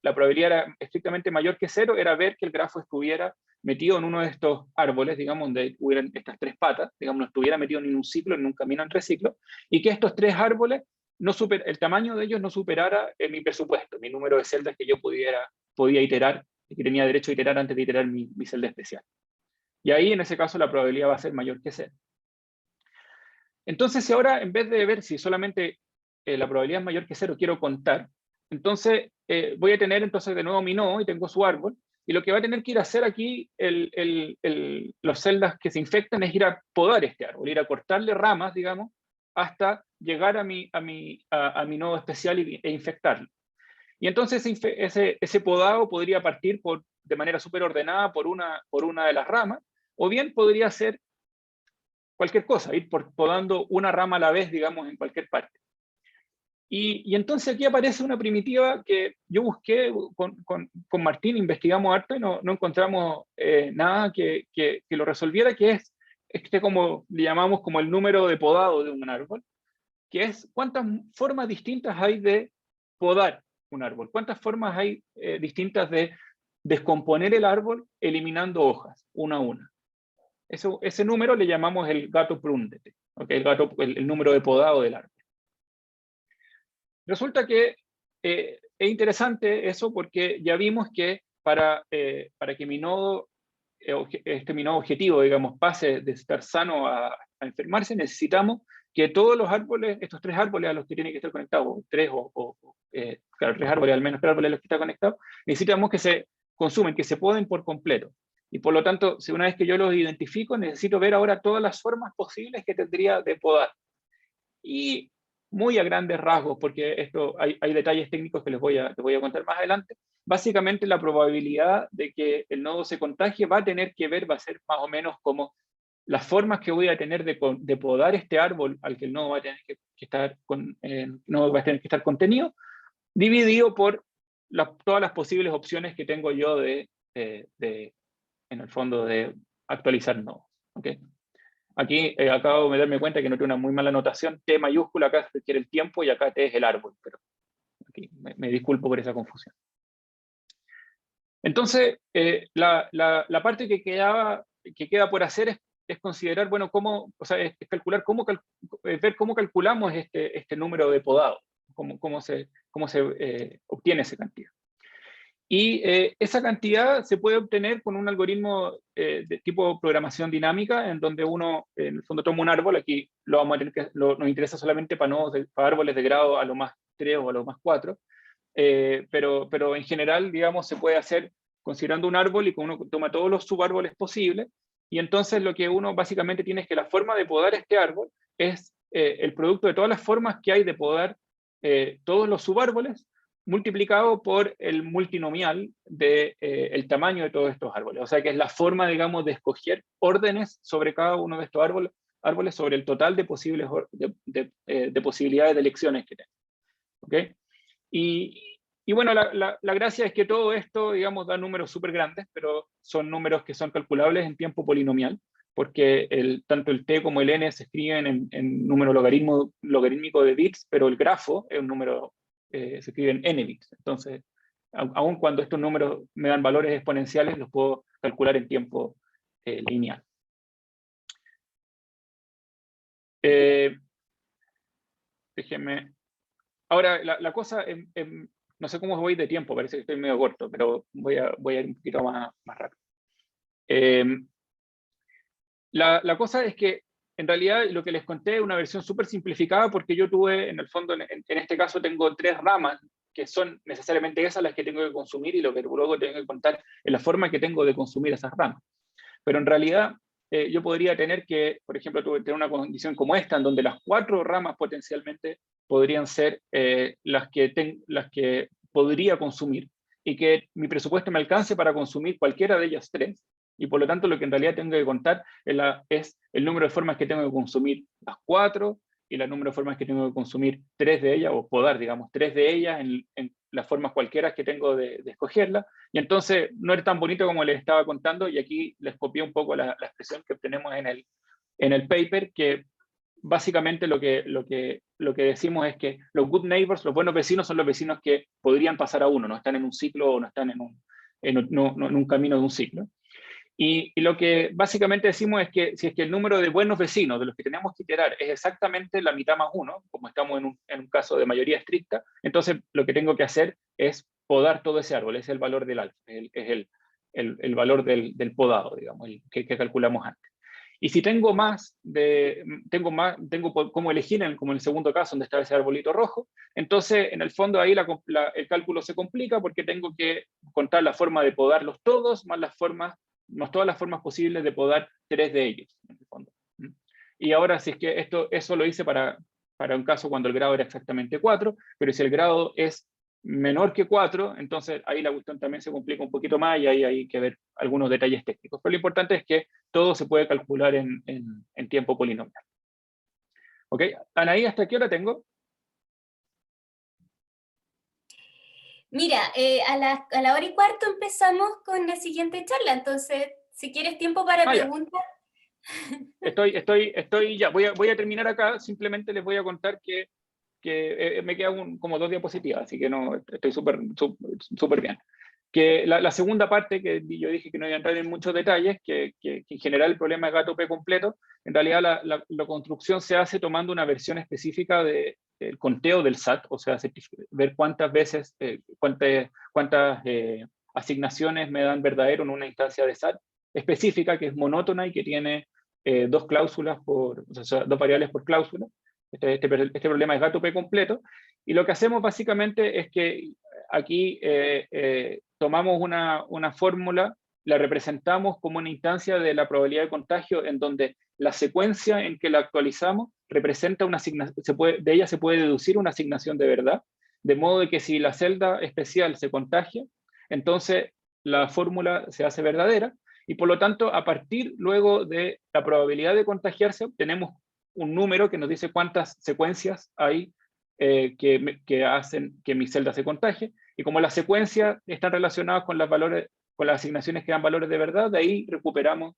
la probabilidad era estrictamente mayor que 0 era ver que el grafo estuviera metido en uno de estos árboles, digamos, donde hubieran estas 3 patas, digamos, no estuviera metido en un ciclo, en un camino en reciclo, y que estos 3 árboles, el tamaño de ellos no superara mi presupuesto, mi número de celdas que yo podía iterar, que tenía derecho a iterar antes de iterar mi celda especial. Y ahí, en ese caso, la probabilidad va a ser mayor que 0. Entonces, si ahora, en vez de ver si solamente la probabilidad es mayor que 0, quiero contar, entonces voy a tener entonces de nuevo mi nodo y tengo su árbol, y lo que va a tener que ir a hacer aquí los celdas que se infectan es ir a podar este árbol, ir a cortarle ramas, digamos, hasta llegar a mi nodo especial e infectarlo. Y entonces ese podado podría partir de manera súper ordenada por una de las ramas, o bien podría ser cualquier cosa, ir podando una rama a la vez, digamos, en cualquier parte. Y entonces aquí aparece una primitiva que yo busqué con Martín, investigamos harto y no encontramos nada que lo resolviera, que es como le llamamos como el número de podado de un árbol, que es cuántas formas distintas hay de podar un árbol, cuántas formas hay distintas de descomponer el árbol eliminando hojas, una a una. Ese número le llamamos el gato Prundet, ¿okay? El número de podado del árbol. Resulta que es interesante eso porque ya vimos que para que mi nodo objetivo, digamos, pase de estar sano a enfermarse, necesitamos que todos los árboles, estos 3 árboles a los que tiene que estar conectados, 3 claro, 3 árboles al menos, 3 árboles a los que está conectado, necesitamos que se consumen, que se poden por completo. Y por lo tanto, si una vez que yo los identifico, necesito ver ahora todas las formas posibles que tendría de podar. Y muy a grandes rasgos, porque esto hay detalles técnicos que les voy a contar más adelante, básicamente la probabilidad de que el nodo se contagie va a tener que ver, va a ser más o menos como las formas que voy a tener de podar este árbol al que el nodo va a tener que estar contenido, dividido por todas las posibles opciones que tengo yo en el fondo, de actualizar nodos. ¿Okay? Aquí acabo de darme cuenta que no tiene una muy mala notación. T mayúscula acá requiere el tiempo y acá T es el árbol, pero aquí me disculpo por esa confusión. Entonces, la parte que queda por hacer es considerar, bueno, es calcular ver cómo calculamos este número de podado, cómo se obtiene esa cantidad. Y esa cantidad se puede obtener con un algoritmo de tipo programación dinámica, en donde uno, en el fondo, toma un árbol. Aquí nos interesa solamente para árboles de grado a lo más 3 o a lo más 4, pero en general, digamos, se puede hacer considerando un árbol y uno toma todos los subárboles posibles, y entonces lo que uno básicamente tiene es que la forma de podar este árbol es el producto de todas las formas que hay de podar todos los subárboles, multiplicado por el multinomial del tamaño de todos estos árboles. O sea que es la forma, digamos, de escoger órdenes sobre cada uno de estos árboles sobre el total de posibilidades de elecciones que tengo. ¿Okay? Y bueno, la gracia es que todo esto, digamos, da números súper grandes, pero son números que son calculables en tiempo polinomial, porque tanto el t como el n se escriben en número logarítmico de bits, pero el grafo es un número se escribe en n bits. Entonces, aun cuando estos números me dan valores exponenciales, los puedo calcular en tiempo lineal. Déjenme. Ahora, la cosa, no sé cómo voy de tiempo, parece que estoy medio corto, pero voy a ir un poquito más rápido. La cosa es que, en realidad, lo que les conté es una versión súper simplificada, porque yo tuve, en el fondo, en este caso tengo 3 ramas, que son necesariamente esas las que tengo que consumir, y lo que luego tengo que contar es la forma que tengo de consumir esas ramas. Pero en realidad, yo podría tener que, por ejemplo, tener una condición como esta, en donde las 4 ramas potencialmente podrían ser las que podría consumir, y que mi presupuesto me alcance para consumir cualquiera de ellas 3, y por lo tanto lo que en realidad tengo que contar es el número de formas que tengo que consumir las 4, y el número de formas que tengo que consumir 3 de ellas, o podar, digamos, 3 de ellas en las formas cualquiera que tengo de escogerla. Y entonces no era tan bonito como les estaba contando, y aquí les copié un poco la expresión que obtenemos en el paper, que básicamente lo que decimos es que los good neighbors, los buenos vecinos, son los vecinos que podrían pasar a uno, no están en un ciclo o no están en un camino de un ciclo. Y lo que básicamente decimos es que si es que el número de buenos vecinos de los que tenemos que iterar es exactamente la mitad más 1, como estamos en un caso de mayoría estricta, entonces lo que tengo que hacer es podar todo ese árbol, es el valor del alfa, es el valor del podado, digamos, el que calculamos antes. Y si tengo tengo como elegir, como en el segundo caso, donde está ese arbolito rojo, entonces en el fondo ahí el cálculo se complica porque tengo que contar la forma de podarlos todos, más todas las formas posibles de podar 3 de ellos, en el fondo. Y ahora, si es que eso lo hice para un caso cuando el grado era exactamente 4, pero si el grado es menor que 4, entonces ahí la cuestión también se complica un poquito más y ahí hay que ver algunos detalles técnicos. Pero lo importante es que todo se puede calcular en tiempo polinomial. ¿Ok? Anaí, ¿hasta qué hora tengo? Mira, a la 1:15 empezamos con la siguiente charla, entonces, si quieres tiempo para preguntas. Ya, voy a terminar acá, simplemente les voy a contar que me quedan como 2 diapositivas, así que no, estoy súper bien. Que la segunda parte, que yo dije que no iba a entrar en muchos detalles, que en general el problema es gato P completo, en realidad la construcción se hace tomando una versión específica del conteo del SAT, o sea, ver cuántas veces, cuántas asignaciones me dan verdadero en una instancia de SAT específica, que es monótona y que tiene 2 cláusulas o sea, 2 variables por cláusula. Este problema es gato P completo, y lo que hacemos básicamente es que aquí tomamos una fórmula, la representamos como una instancia de la probabilidad de contagio en donde la secuencia en que la actualizamos representa una asignación, de ella se puede deducir una asignación de verdad, de modo de que si la celda especial se contagia, entonces la fórmula se hace verdadera, y por lo tanto, a partir luego de la probabilidad de contagiarse, tenemos un número que nos dice cuántas secuencias hay que hacen que mi celda se contagie, y como las secuencias están relacionadas con las asignaciones que dan valores de verdad, de ahí recuperamos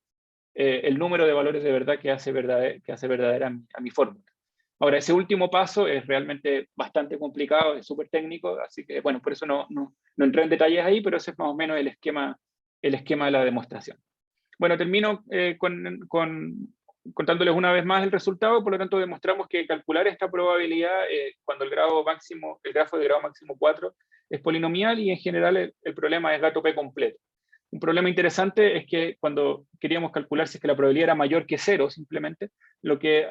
el número de valores de verdad que hace verdadera a mi fórmula. Ahora, ese último paso es realmente bastante complicado, es súper técnico, así que bueno, por eso no entré en detalles ahí, pero ese es más o menos el esquema de la demostración. Bueno, termino contándoles una vez más el resultado. Por lo tanto, demostramos que calcular esta probabilidad cuando el grafo de grado máximo 4 es polinomial, y en general el problema es gato P completo. Un problema interesante es que cuando queríamos calcular si es que la probabilidad era mayor que 0, simplemente, lo que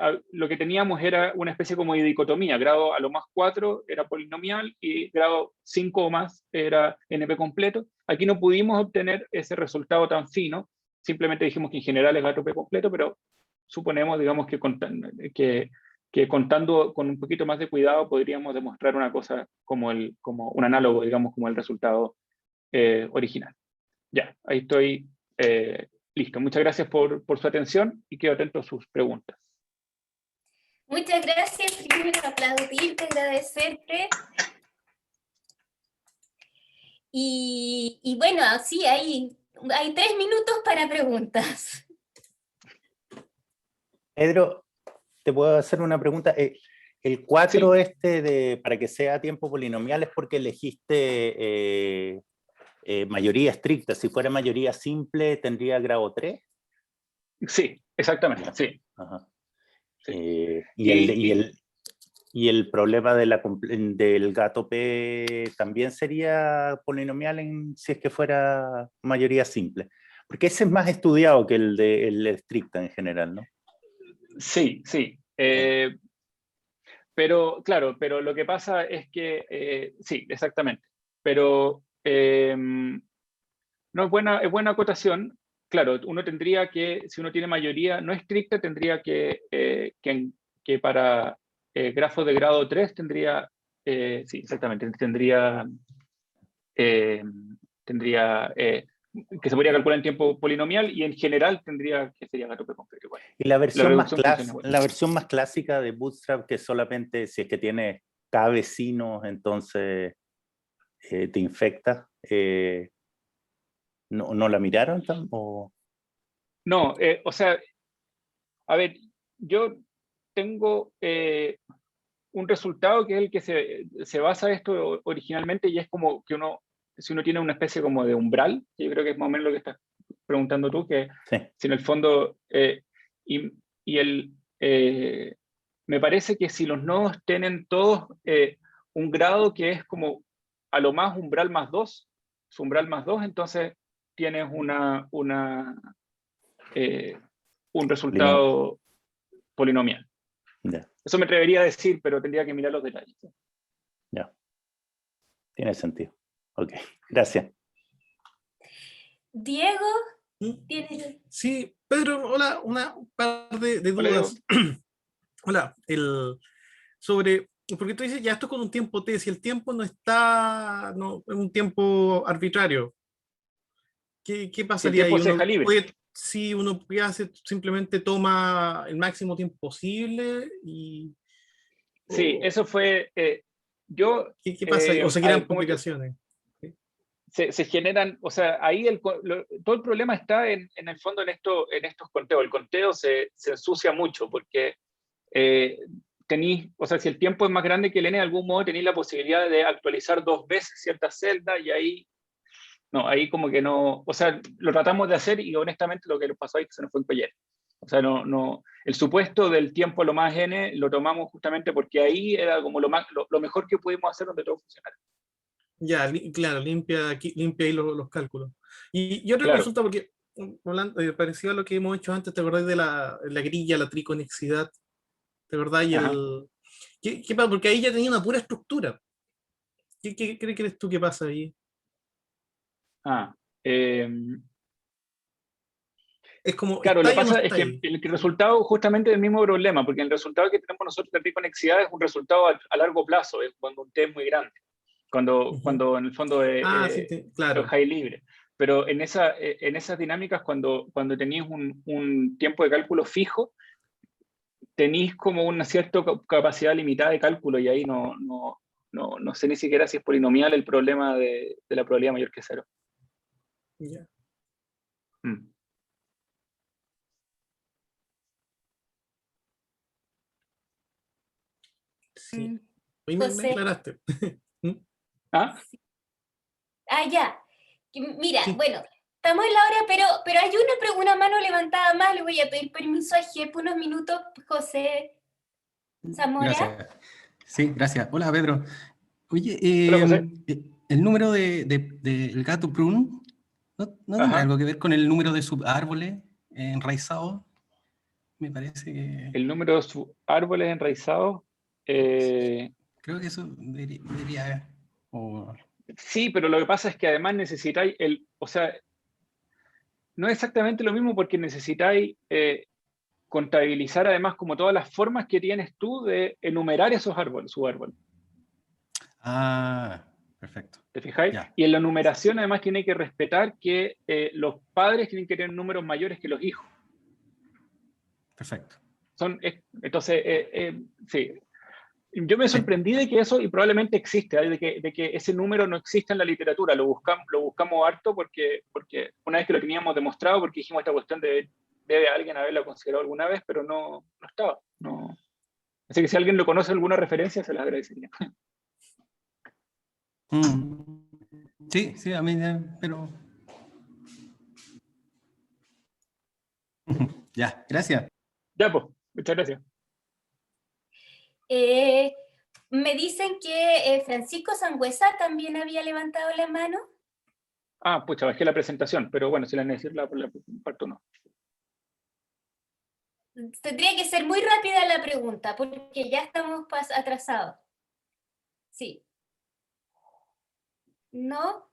teníamos era una especie como de dicotomía. Grado a lo más 4 era polinomial y grado 5 o más era NP completo. Aquí no pudimos obtener ese resultado tan fino, simplemente dijimos que en general es gato P completo, pero suponemos, digamos, que contando con un poquito más de cuidado podríamos demostrar una cosa como un análogo, digamos, como el resultado original. Ya, ahí estoy listo. Muchas gracias por su atención y quedo atento a sus preguntas. Muchas gracias, primero aplaudirte, agradecerte. Y bueno, sí, hay 3 minutos para preguntas. Pedro, ¿te puedo hacer una pregunta? El 4 sí. para que sea tiempo polinomial es porque elegiste mayoría estricta. Si fuera mayoría simple, ¿tendría grado 3? Sí, exactamente, sí. Ajá. Sí. Y el problema del gato P también sería polinomial si es que fuera mayoría simple. Porque ese es más estudiado que el estricta en general, ¿no? Sí. Pero, claro, pero lo que pasa es que, sí, exactamente. Pero no es buena acotación. Claro, uno tendría que, si uno tiene mayoría no estricta, tendría que para grafos de grado 3 tendría, sí, exactamente, tendría que se podría calcular en tiempo polinomial, y en general sería gato P completo igual. Y la versión más clásica de Bootstrap, que solamente si es que tiene K vecinos, entonces te infecta, ¿no la miraron? ¿O? No, o sea, a ver, yo tengo un resultado que es el que se basa esto originalmente, y es como que si uno tiene una especie como de umbral, yo creo que es más o menos lo que está preguntando tú, que Sí. si en el fondo, me parece que si los nodos tienen todos un grado que es como a lo más umbral más 2, su umbral más 2, entonces tienes un resultado polinomial. Ya, Eso me atrevería a decir, pero tendría que mirar los detalles. ya. Tiene sentido. Ok, gracias. Diego, ¿Mm? ¿tienes? Sí, Pedro, hola, un par de Hola, dudas. Hola, sobre, porque tú dices ya esto con un tiempo T, si el tiempo no está, no, es un tiempo arbitrario, ¿qué Si el pasaría ahí? tiempo se deja libre. Si uno puede hacer, simplemente toma el máximo tiempo posible y... Sí, o- eso fue, ¿qué pasa ahí? ¿O a seguirán ver, complicaciones? se generan, o sea, ahí todo el problema está en el fondo en estos conteos. El conteo se ensucia mucho porque o sea, si el tiempo es más grande que el n, de algún modo tenéis la posibilidad de actualizar 2 veces ciertas celdas y ahí como que no, o sea, lo tratamos de hacer y honestamente lo que nos pasó ahí es que se nos fue en collera. O sea, el supuesto del tiempo a lo más n lo tomamos justamente porque ahí era como lo mejor que pudimos hacer donde todo funcionara. Ya, claro, limpia ahí los cálculos. Y otra Claro. consulta, porque parecido a lo que hemos hecho antes, ¿te acordás de la grilla, la triconexidad? ¿Te acordás? Y Ajá. ¿qué pasa? Porque ahí ya tenía una pura estructura. ¿Qué crees tú que pasa ahí? Eh, Es como, Claro, ¿está lo que ahí o no pasa es está que ahí? el resultado justamente es el mismo problema, porque el resultado que tenemos nosotros de triconexidad es un resultado a largo plazo, es cuando un T es muy grande, Ujú. cuando en el fondo Sí, claro. es high libre. Pero en esas dinámicas, cuando tenéis un tiempo de cálculo fijo, tenéis como una cierta capacidad limitada de cálculo y ahí no sé ni siquiera si es polinomial el problema de la probabilidad mayor que 0. Ya. Mm. Sí. Ahí me José. aclaraste. ¿Ah? Ya. Mira, Sí. bueno, estamos en la hora, pero hay una mano levantada más. Le voy a pedir permiso a Jep unos minutos, José Zamora. Gracias. Sí, gracias. Hola, Pedro. Oye, Hola, José. el número del gato prune, ¿no tendrá Ajá. algo que ver con el número de subárboles enraizados? Me parece que... El número de árboles enraizados. Creo que eso debería... Sí, pero lo que pasa es que además necesitáis o sea, no es exactamente lo mismo porque necesitáis contabilizar además como todas las formas que tienes tú de enumerar esos árboles, subárboles. Ah, perfecto. ¿Te fijáis? Ya. Y en la numeración además tiene que respetar que los padres tienen que tener números mayores que los hijos. Perfecto. Entonces, sí. Yo me sorprendí de que eso, y probablemente existe, de que ese número no existe en la literatura. Lo buscamos harto porque una vez que lo teníamos demostrado, porque dijimos esta cuestión debe alguien haberla considerado alguna vez, pero no estaba. No. Así que si alguien lo conoce, alguna referencia, se las agradecería. Sí, a mí, pero... Ya, gracias. Ya, pues, muchas gracias. Me dicen que Francisco Sangüesa también había levantado la mano. Pucha, bajé la presentación, pero bueno, si la necesito, la parto no. Tendría que ser muy rápida la pregunta, porque ya estamos atrasados. Sí. ¿No?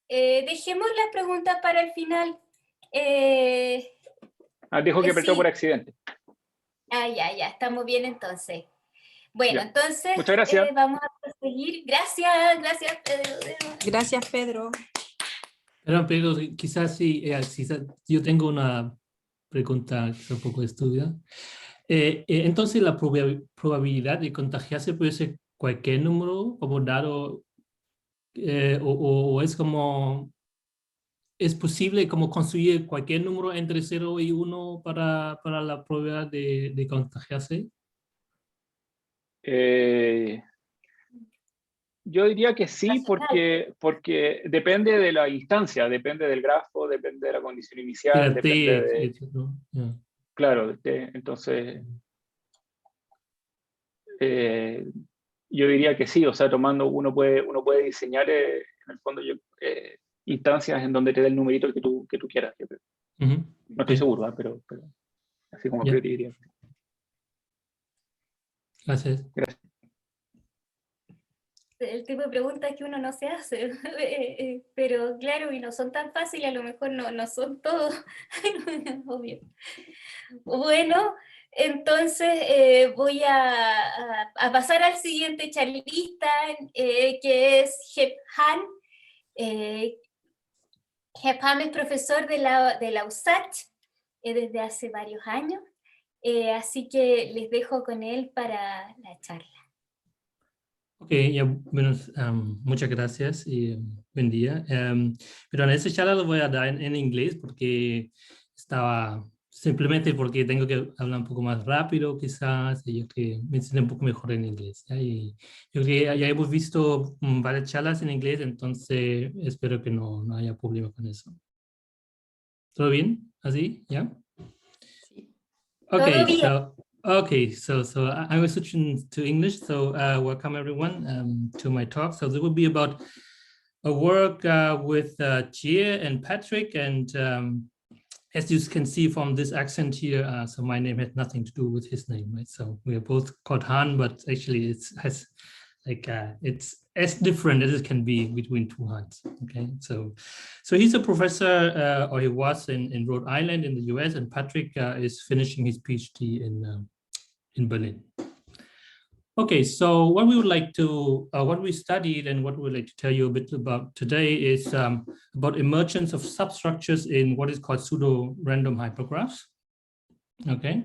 Dejemos las preguntas para el final. Dijo que apretó sí. por accidente. Ya, estamos bien entonces. Bueno, Ya. entonces Muchas gracias. vamos a proseguir. Gracias, Pedro. Gracias, Pedro. Pero quizás sí, yo tengo una pregunta quizás un poco estúpida. Entonces, la probabilidad de contagiarse puede ser cualquier número como dado, o es como, es posible como construir cualquier número entre 0 y 1 para la probabilidad de contagiarse. Yo diría que sí, porque depende de la instancia, depende del grafo, depende de la condición inicial, depende de... Yeah. Claro, entonces yo diría que sí, o sea, uno puede diseñar en el fondo instancias en donde te dé el numerito que tú quieras. Yo creo. No estoy seguro, ¿eh? pero así como yo diría. Gracias. Gracias. El tipo de preguntas que uno no se hace, pero claro, y no son tan fáciles, a lo mejor no son todos, obvio. Bueno, entonces voy a pasar al siguiente charlista, que es Hep Han. Hep Han es profesor de la USACH desde hace varios años, así que les dejo con él para la charla. Ok, ya, bueno, muchas gracias y buen día. Pero en esta charla lo voy a dar en inglés porque simplemente porque tengo que hablar un poco más rápido quizás, y yo creo que me siento un poco mejor en inglés. ¿Ya? Y yo creo que ya hemos visto varias charlas en inglés, entonces espero que no haya problema con eso. ¿Todo bien? ¿Así? ¿Ya? Sí. Okay, so I was switching to English. So welcome everyone to my talk. So this will be about a work with Jie and Patrick, and as you can see from this accent here, so my name had nothing to do with his name, right? So we are both called Han, but actually it's as different as it can be between two Hans. Okay, so he's a professor, or he was in Rhode Island in the US, and Patrick is finishing his PhD in Berlin. Okay, so what we would like to, what we studied and what we would like to tell you a bit about today is about emergence of substructures in what is called pseudo-random hypergraphs. Okay.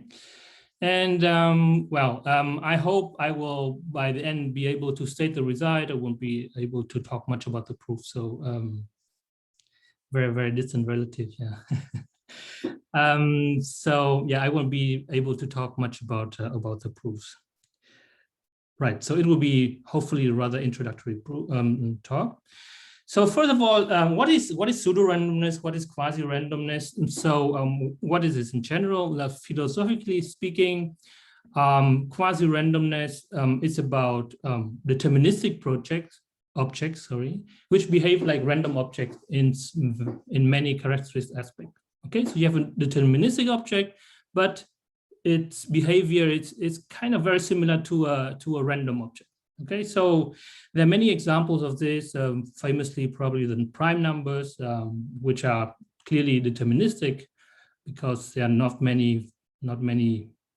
And I hope I will, by the end, be able to state the result. I won't be able to talk much about the proof. So very, very distant relative, yeah. So yeah, I won't be able to talk much about the proofs. Right, so it will be hopefully a rather introductory talk. So first of all, what is pseudo-randomness? What is quasi-randomness? And so what is this in general? Philosophically speaking, quasi-randomness is about deterministic objects, which behave like random objects in many characteristic aspects. Okay, so you have a deterministic object, but its behavior is kind of very similar to a random object. Okay, so there are many examples of this, famously probably the prime numbers, which are clearly deterministic because there are not many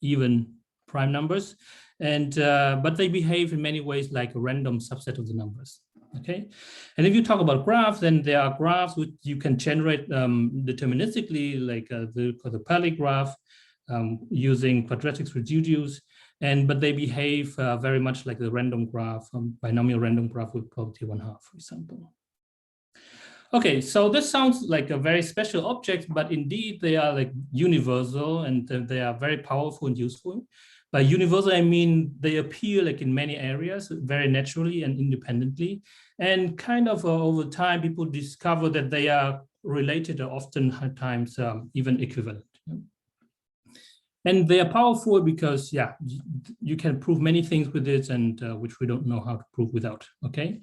even prime numbers, and but they behave in many ways like a random subset of the numbers. Okay, and if you talk about graphs, then there are graphs which you can generate deterministically, like the Pali graph, using quadratic residues. But they behave very much like the random graph, binomial random graph with probability 1/2, for example. Okay, so this sounds like a very special object, but indeed they are like universal and they are very powerful and useful. By universal, I mean they appear like in many areas very naturally and independently. And kind of over time, people discover that they are related or oftentimes even equivalent. And they are powerful because, yeah, you can prove many things with it, and which we don't know how to prove without, okay?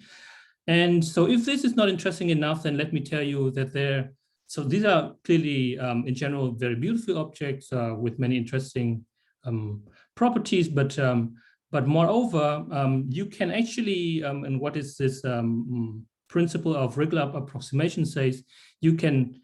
And so if this is not interesting enough, then let me tell you that so these are clearly, in general, very beautiful objects with many interesting properties, but moreover, you can actually, and what is this principle of regular approximation says, you can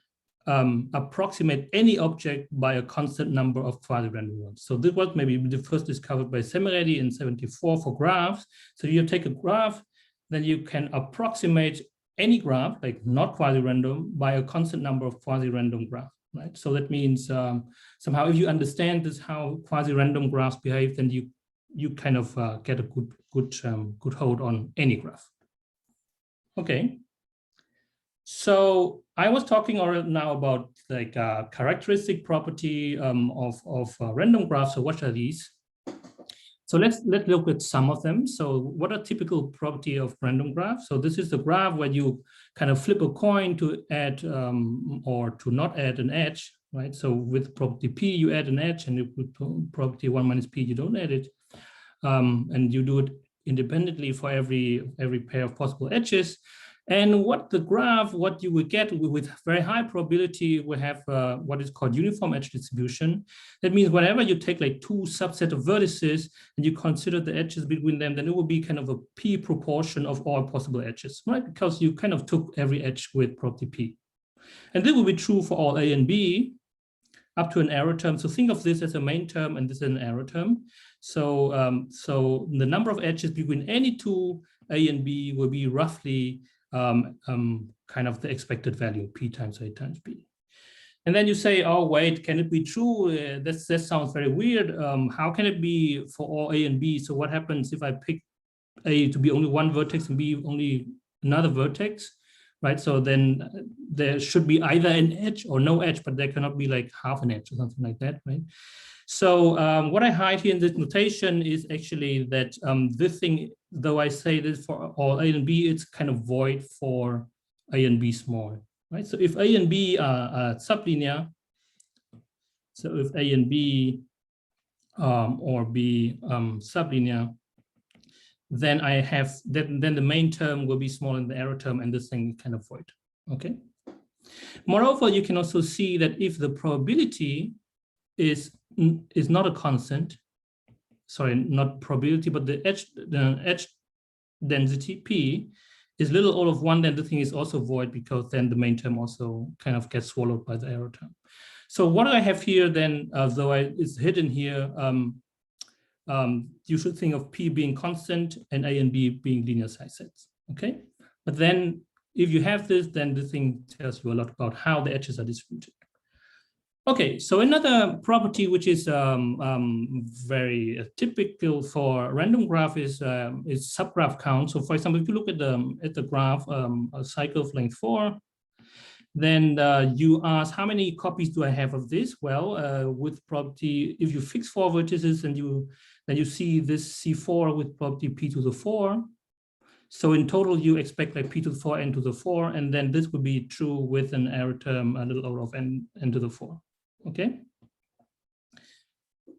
approximate any object by a constant number of quasi-random ones. So this was maybe the first discovered by Semeredi in 1974 for graphs. So you take a graph, then you can approximate any graph, like not quasi-random, by a constant number of quasi-random graphs, right? So that means somehow if you understand this, how quasi-random graphs behave, then you kind of get a good hold on any graph. Okay. So I was talking now about like characteristic property of random graphs. So what are these? So let's look at some of them. So what are typical property of random graph? So this is the graph where you kind of flip a coin to add or to not add an edge, right? So with property P, you add an edge, and with property 1 minus P, you don't add it. And you do it independently for every pair of possible edges. And what you will get with very high probability, we have what is called uniform edge distribution. That means whenever you take like two subset of vertices and you consider the edges between them, then it will be kind of a P proportion of all possible edges, right? Because you kind of took every edge with property P. And this will be true for all A and B up to an error term. So think of this as a main term and this is an error term. So, so the number of edges between any two A and B will be roughly kind of the expected value, P times A times B. And then you say, oh, wait, can it be true? That sounds very weird. How can it be for all A and B? So what happens if I pick A to be only one vertex and B only another vertex, right? So then there should be either an edge or no edge, but there cannot be like half an edge or something like that, right? So what I hide here in this notation is actually that this thing, though I say this for all A and B, it's kind of void for A and B small, right? So if A and B are sublinear, so if A and B or B sublinear, then I have, then the main term will be smaller than the error term and this thing kind of void, okay? Moreover, you can also see that if the probability is not a constant, sorry, not probability, but the edge density P is little all of 1, then the thing is also void because then the main term also kind of gets swallowed by the error term. So what I have here then, though it's hidden here, you should think of P being constant and A and B being linear size sets, okay? But then if you have this, then the thing tells you a lot about how the edges are distributed. Okay, so another property which is very typical for random graph is subgraph count. So for example, if you look at the graph, a cycle of length 4, then you ask how many copies do I have of this? Well, with property, if you fix 4 vertices and then you see this C4 with property P to the 4. So in total, you expect like P to the 4, N to the 4, and then this would be true with an error term a little out of N to the 4. Okay.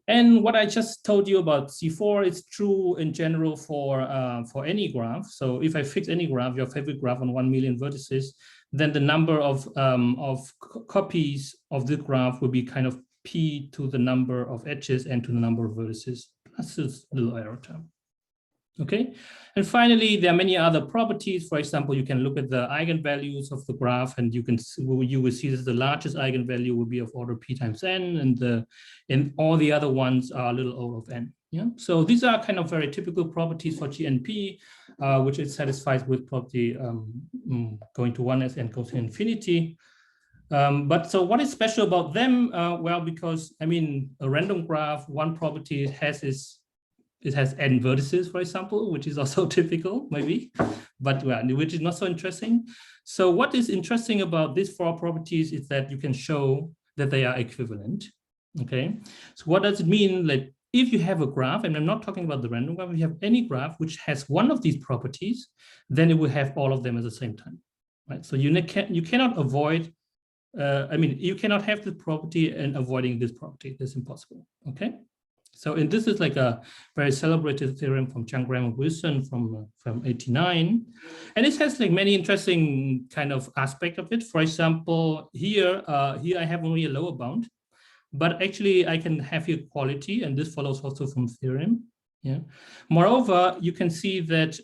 And what I just told you about C4 is true in general for any graph. So if I fix any graph, your favorite graph on 1 million vertices, then the number of copies of this graph will be kind of P to the number of edges and to the number of vertices plus this little error term. Okay, and finally, there are many other properties. For example, you can look at the eigenvalues of the graph, and you will see that the largest eigenvalue will be of order P times N, and all the other ones are a little O of N. Yeah, so these are kind of very typical properties for GNP, which it satisfies with property going to 1 as n goes to infinity. But so what is special about them? Well, because I mean, a random graph, one property it has n vertices, for example, which is also typical, maybe, but well, which is not so interesting. So what is interesting about these 4 properties is that you can show that they are equivalent. Okay, so what does it mean? Like if you have a graph, and I'm not talking about the random graph, if you have any graph which has one of these properties, then it will have all of them at the same time, right? So you cannot avoid, I mean, you cannot have this property and avoiding this property. That's impossible. Okay. So, and this is like a very celebrated theorem from Chang, Graham, and Wilson from 89. And it has like many interesting kind of aspect of it. For example, here I have only a lower bound, but actually I can have here quality, and this follows also from theorem. Yeah. Moreover, you can see that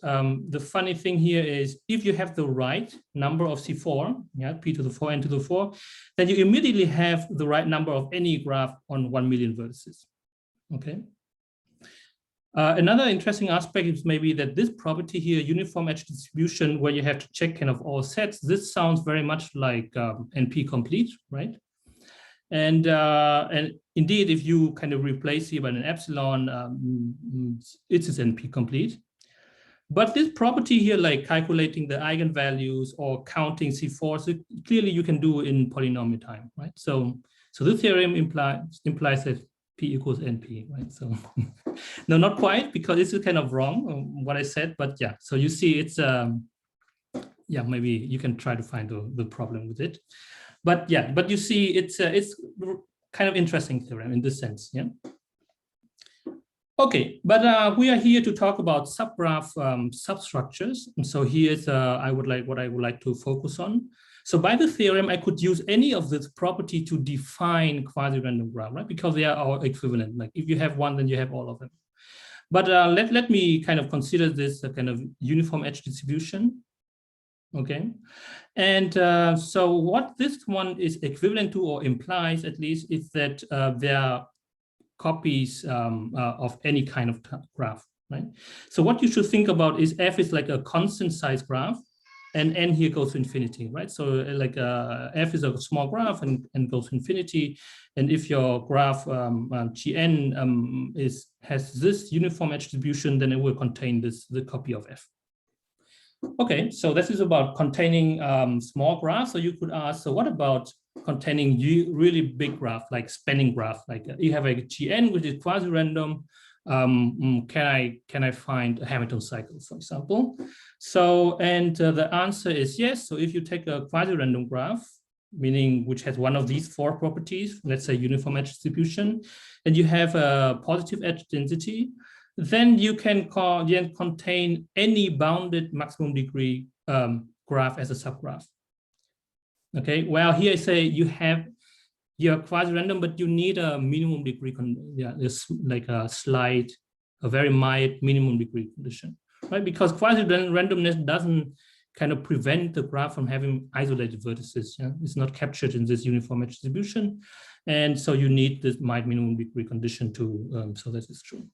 the funny thing here is if you have the right number of C4, yeah, P to the 4, N to the 4, then you immediately have the right number of any graph on 1 million vertices. Okay. Another interesting aspect is maybe that this property here, uniform edge distribution, where you have to check kind of all sets, this sounds very much like NP complete, right? And indeed, if you kind of replace here by an epsilon, it is NP complete. But this property here, like calculating the eigenvalues or counting C4, so clearly you can do in polynomial time, right? So the theorem implies that P equals NP, right? So no, not quite, because this is kind of wrong what I said, but yeah. So you see, it's yeah, maybe you can try to find the problem with it, but yeah, but you see, it's kind of interesting theorem in this sense, yeah. Okay, but we are here to talk about subgraph substructures. And so here's what I would like to focus on. So by the theorem, I could use any of this property to define quasi-random graph, right? Because they are all equivalent. Like if you have one, then you have all of them. But let me kind of consider this a kind of uniform edge distribution. Okay, and so what this one is equivalent to, or implies at least, is that there are copies of any kind of graph, right? So what you should think about is f is like a constant size graph, and n here goes to infinity, right? So like f is a small graph and goes to infinity, and if your graph Gn has this uniform edge distribution, then it will contain the copy of f. Okay, so this is about containing small graphs. So you could ask, so what about containing really big graph, like spanning graph? Like you have a Gn, which is quasi-random. Can I find a Hamilton cycle, for example? So, and the answer is yes. So if you take a quasi-random graph, meaning which has one of these four properties, let's say uniform edge distribution, and you have a positive edge density, then you can contain any bounded maximum degree graph as a subgraph. Okay, well, here I say you're quasi-random, but you need a minimum degree, like a very mild minimum degree condition, right? Because quasi-randomness doesn't kind of prevent the graph from having isolated vertices. Yeah? It's not captured in this uniform edge distribution. And so you need this mild minimum degree condition to, so that is true.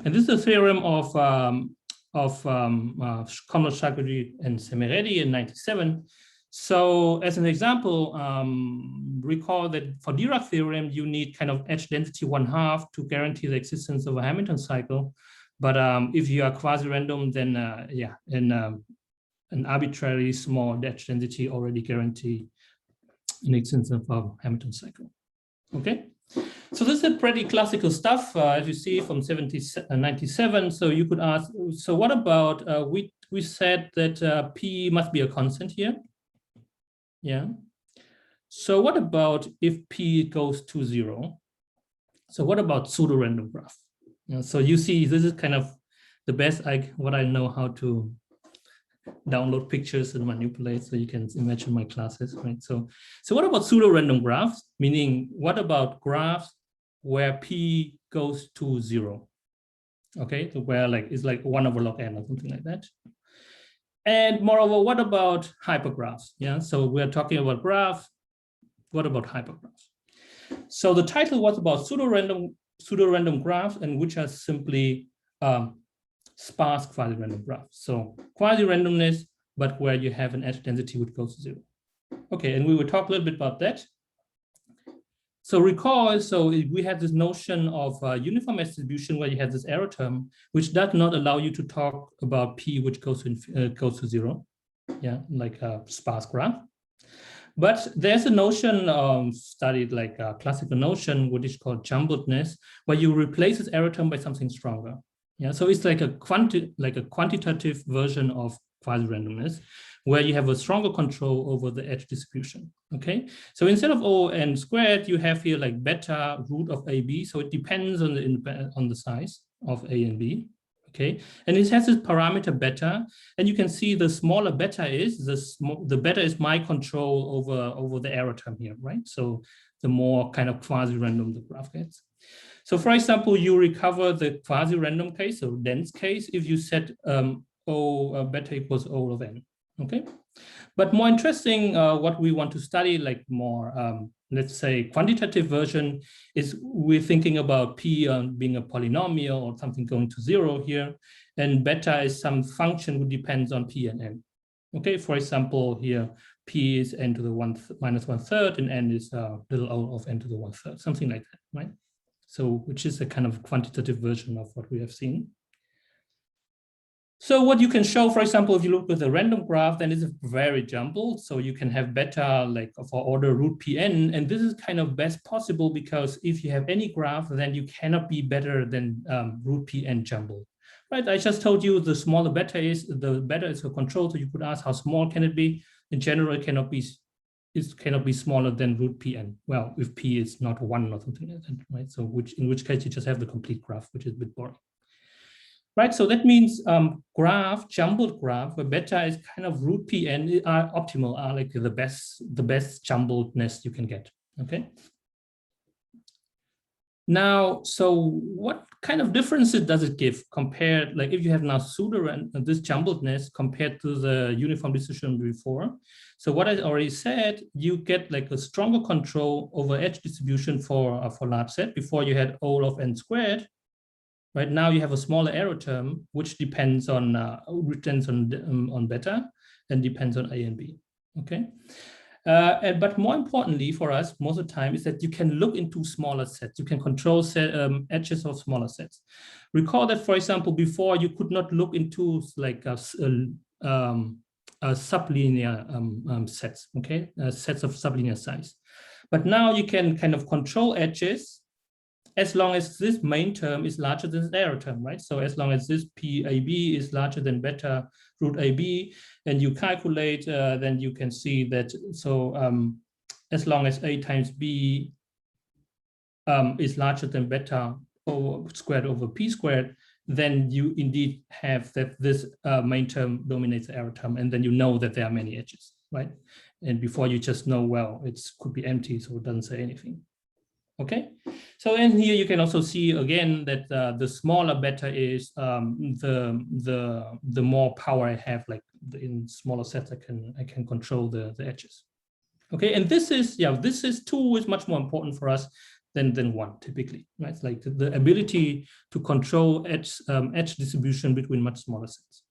And this is a theorem of Komlov-Shagari and Semeredi in 1997. So as an example, recall that for Dirac theorem, you need kind of edge density 1/2 to guarantee the existence of a Hamilton cycle. But if you are quasi-random, then yeah, an arbitrary small edge density already guarantee an existence of a Hamilton cycle. Okay. So this is pretty classical stuff, as you see, from 97. So you could ask, so what about, we said that P must be a constant here. Yeah. So what about if P goes to 0? So what about pseudo-random graph? So you see, this is kind of the best what I know how to download pictures and manipulate, so you can imagine my classes, right? So what about pseudo-random graphs? Meaning, what about graphs where P goes to 0? Okay, so where like it's like 1/log n or something like that. And moreover, what about hypergraphs? Yeah, so we're talking about graphs. What about hypergraphs? So the title was about pseudo-random graphs, and which are simply sparse quasi-random graphs. So quasi-randomness, but where you have an edge density which goes to 0. Okay, and we will talk a little bit about that. So recall, so we have this notion of uniform edge distribution where you have this error term, which does not allow you to talk about P which goes to 0, yeah, like a sparse graph. But there's a notion studied like a classical notion, which is called jumbledness, where you replace this error term by something stronger. Yeah, so it's like a quantitative version of quasi-randomness, where you have a stronger control over the edge distribution. Okay, so instead of O(n squared, you have here like beta root of AB. So it depends on the size of A and B. Okay, and it has this parameter beta, and you can see the smaller beta is the better is my control over the error term here, right? So the more kind of quasi-random the graph gets. So for example, you recover the quasi-random case, so dense case, if you set beta equals O of n. Okay, but more interesting, what we want to study, like more, let's say, quantitative version, is we're thinking about P being a polynomial or something going to 0 here, and beta is some function which depends on P and n. Okay, for example, here P is n to the minus 1/3, and n is little o of n to the 1/3, something like that, right? So which is a kind of quantitative version of what we have seen. So what you can show, for example, if you look at a random graph, then it's very jumbled. So you can have beta like for order root Pn, and this is kind of best possible because if you have any graph, then you cannot be better than root Pn jumbled, right? I just told you the smaller beta is, the better is a control. So you could ask how small can it be? In general, it cannot be smaller than root Pn. Well, if P is not 1 or something like that, right? So in which case you just have the complete graph, which is a bit boring. Right, so that means jumbled graph, where beta is kind of root Pn are optimal, are like the best jumbledness you can get. Okay. Now, so what kind of differences does it give compared, like if you have now pseudo and this jumbledness compared to the uniform distribution before? So what I already said, you get like a stronger control over edge distribution for large set. Before you had O of n squared. Right now you have a smaller error term, which depends on beta and depends on A and B. Okay, but more importantly for us, most of the time is that you can look into smaller sets. You can control edges of smaller sets. Recall that, for example, before you could not look into like sublinear sets. Okay, sets of sublinear size. But now you can kind of control edges as long as this main term is larger than the error term, right? So as long as this PAB is larger than beta root AB, and you calculate, then you can see that, so as long as A times B is larger than beta squared over P squared, then you indeed have that this main term dominates the error term, and then you know that there are many edges, right? And before you just know, well, it could be empty, so it doesn't say anything. Okay, so in here you can also see again that the smaller beta is the more power I have, like in smaller sets I can control the edges. Okay, and this is 2 is much more important for us than 1 typically, right? It's like the ability to control edge distribution between much smaller sets.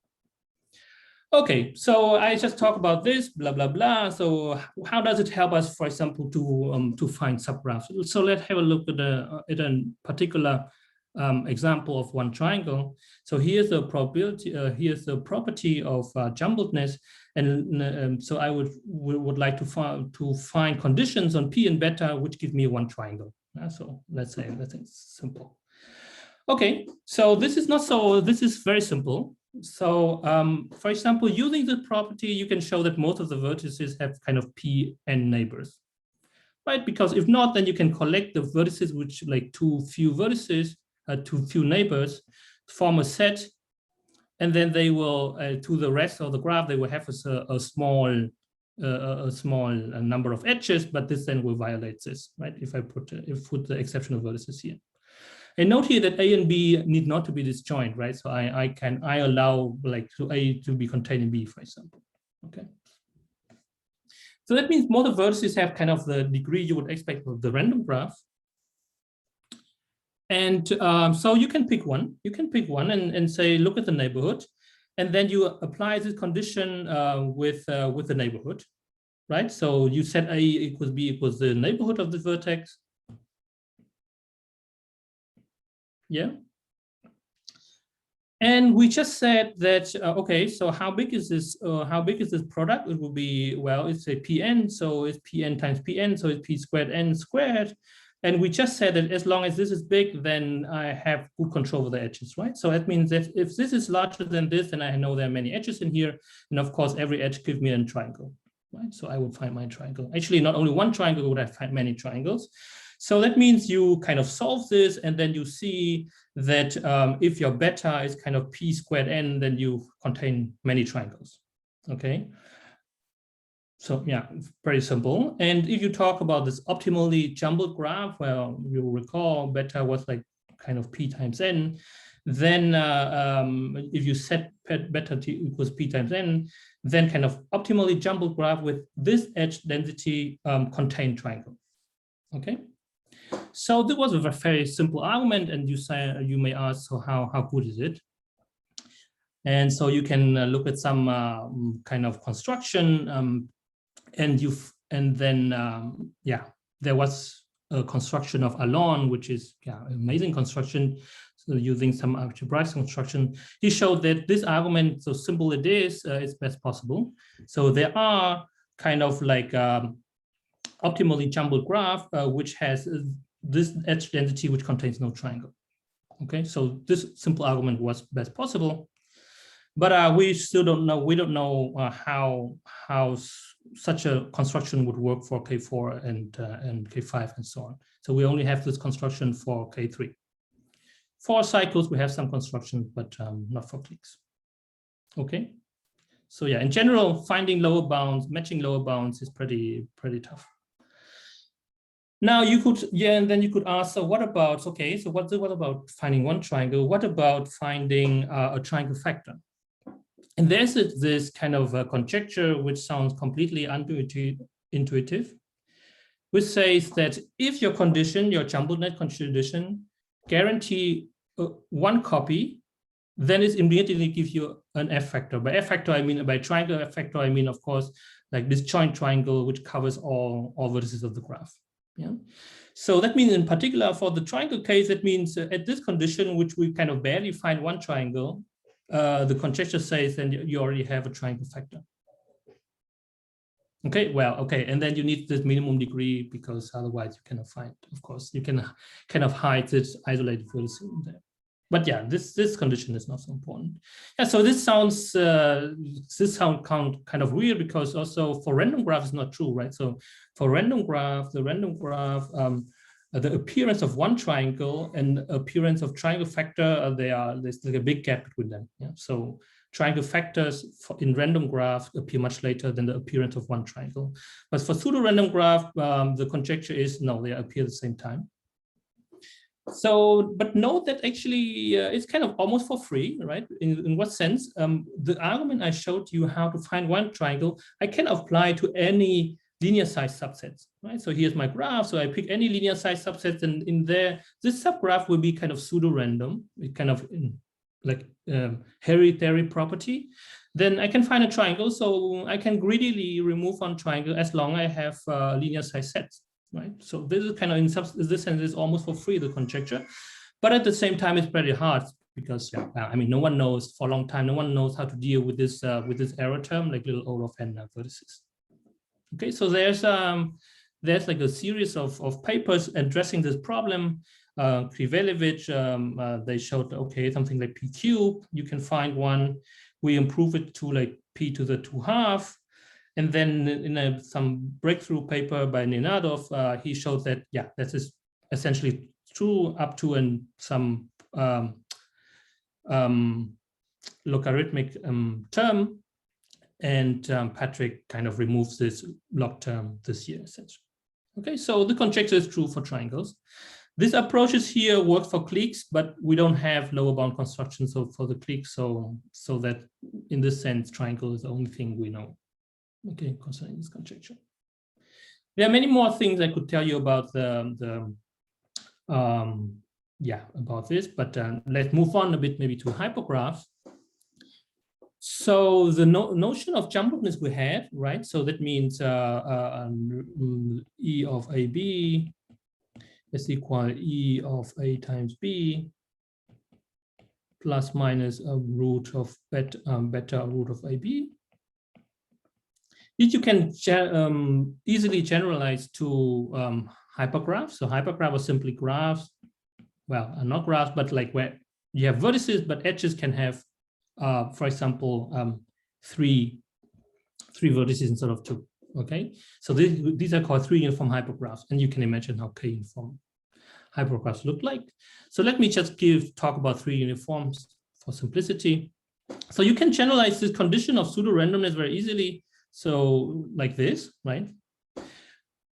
Okay, so I just talked about this, blah, blah, blah. So how does it help us, for example, to find subgraphs? So let's have a look at a particular example of one triangle. So here's the probability, here's the property of jumbledness. And so I would like to find conditions on P and beta, which give me one triangle. So let's say it's simple. Okay, so this is very simple. So for example, using the property, you can show that most of the vertices have kind of Pn neighbors, right? Because if not, then you can collect the vertices which like too few vertices, too few neighbors, form a set, and then they will, to the rest of the graph, they will have a small number of edges, but this then will violate this, right? If I put the exceptional vertices here. And note here that A and B need not to be disjoint, right? So I allow like A to be contained in B, for example. Okay. So that means more the vertices have kind of the degree you would expect of the random graph. And so you can pick one. You can pick one and say, look at the neighborhood, and then you apply this condition with the neighborhood, right? So you set A equals B equals the neighborhood of the vertex. Yeah. And we just said that, okay, so how big is this product? It will be, well, it's a Pn, so it's Pn times Pn, so it's P squared n squared. And we just said that as long as this is big, then I have good control over the edges, right? So that means that if this is larger than this, then I know there are many edges in here. And of course, every edge gives me a triangle, right? So I would find my triangle. Actually, not only one triangle, would I find many triangles. So that means you kind of solve this, and then you see that if your beta is kind of P squared n, then you contain many triangles, okay? So yeah, very simple. And if you talk about this optimally jumbled graph, well, you'll recall beta was like kind of P times n, then if you set beta t equals P times n, then kind of optimally jumbled graph with this edge density contain triangle, okay? So this was a very simple argument, and you may ask, so how good is it? And so you can look at some kind of construction, and then yeah, there was a construction of Alon, which is amazing construction. So using some algebraic construction, he showed that this argument, so simple it is best possible. So there are kind of like optimally jumbled graph, which has this edge density which contains no triangle. Okay, so this simple argument was best possible, but we still don't know. We don't know how such a construction would work for K4 and K5 and so on. So we only have this construction for K3. For cycles, we have some construction, but not for cliques. Okay, so yeah, in general, finding lower bounds, matching lower bounds is pretty tough. Now you could, and then you could ask, so what about, okay, so what about finding one triangle? What about finding a triangle factor? And there's this kind of a conjecture which sounds completely intuitive, which says that if your condition, your jumbled net condition, guarantee one copy, then it immediately gives you an F factor. By F factor, I mean, by triangle F factor, I mean, of course, like this joint triangle, which covers all vertices of the graph. Yeah. So that means in particular for the triangle case, that means at this condition, which we kind of barely find one triangle, the conjecture says then you already have a triangle factor. Okay, well, okay, and then you need this minimum degree because otherwise you cannot find, of course, you can kind of hide this isolated vertex in there. But yeah, this condition is not so important. Yeah, so this sounds kind of weird because also for random graph is not true, right? So for random graph, the appearance of one triangle and appearance of triangle factor, there's like a big gap between them. Yeah, so triangle factors in random graph appear much later than the appearance of one triangle. But for pseudo-random graph, the conjecture is no, they appear at the same time. So, but note that actually it's kind of almost for free, right? In what sense? The argument I showed you how to find one triangle, I can apply to any linear size subsets, right? So here's my graph. So I pick any linear size subsets, and in there, this subgraph will be kind of pseudo-random, kind of like hereditary property. Then I can find a triangle. So I can greedily remove one triangle as long as I have linear size sets. Right, so this is kind of in this sense is almost for free, the conjecture, but at the same time it's pretty hard because I mean no one knows for a long time, no one knows how to deal with this error term like little O of n vertices. Okay, so there's like a series of papers addressing this problem. Krivelevich, they showed okay something like p cubed, you can find one. We improve it to like p to the 2/2. And then in some breakthrough paper by Nenadov, he showed that, yeah, that is essentially true up to some logarithmic term. And Patrick kind of removes this log term this year, essentially. Okay, so the conjecture is true for triangles. This approaches here works for cliques, but we don't have lower bound construction so for the cliques, so that in this sense, triangle is the only thing we know. Okay, concerning this conjecture. There are many more things I could tell you about about this, but let's move on a bit maybe to hypergraphs. So the notion of jumbledness we had, right? So that means E of AB is equal E of A times B plus minus a root of beta root of AB. This you can easily generalize to hypergraphs. So hypergraph are simply graphs, well, not graphs, but like where you have vertices, but edges can have, for example, three vertices instead of two. Okay, so these are called 3 uniform hypergraphs, and you can imagine how k-uniform hypergraphs look like. So let me just talk about 3 uniforms for simplicity. So you can generalize this condition of pseudo-randomness very easily. So like this, right?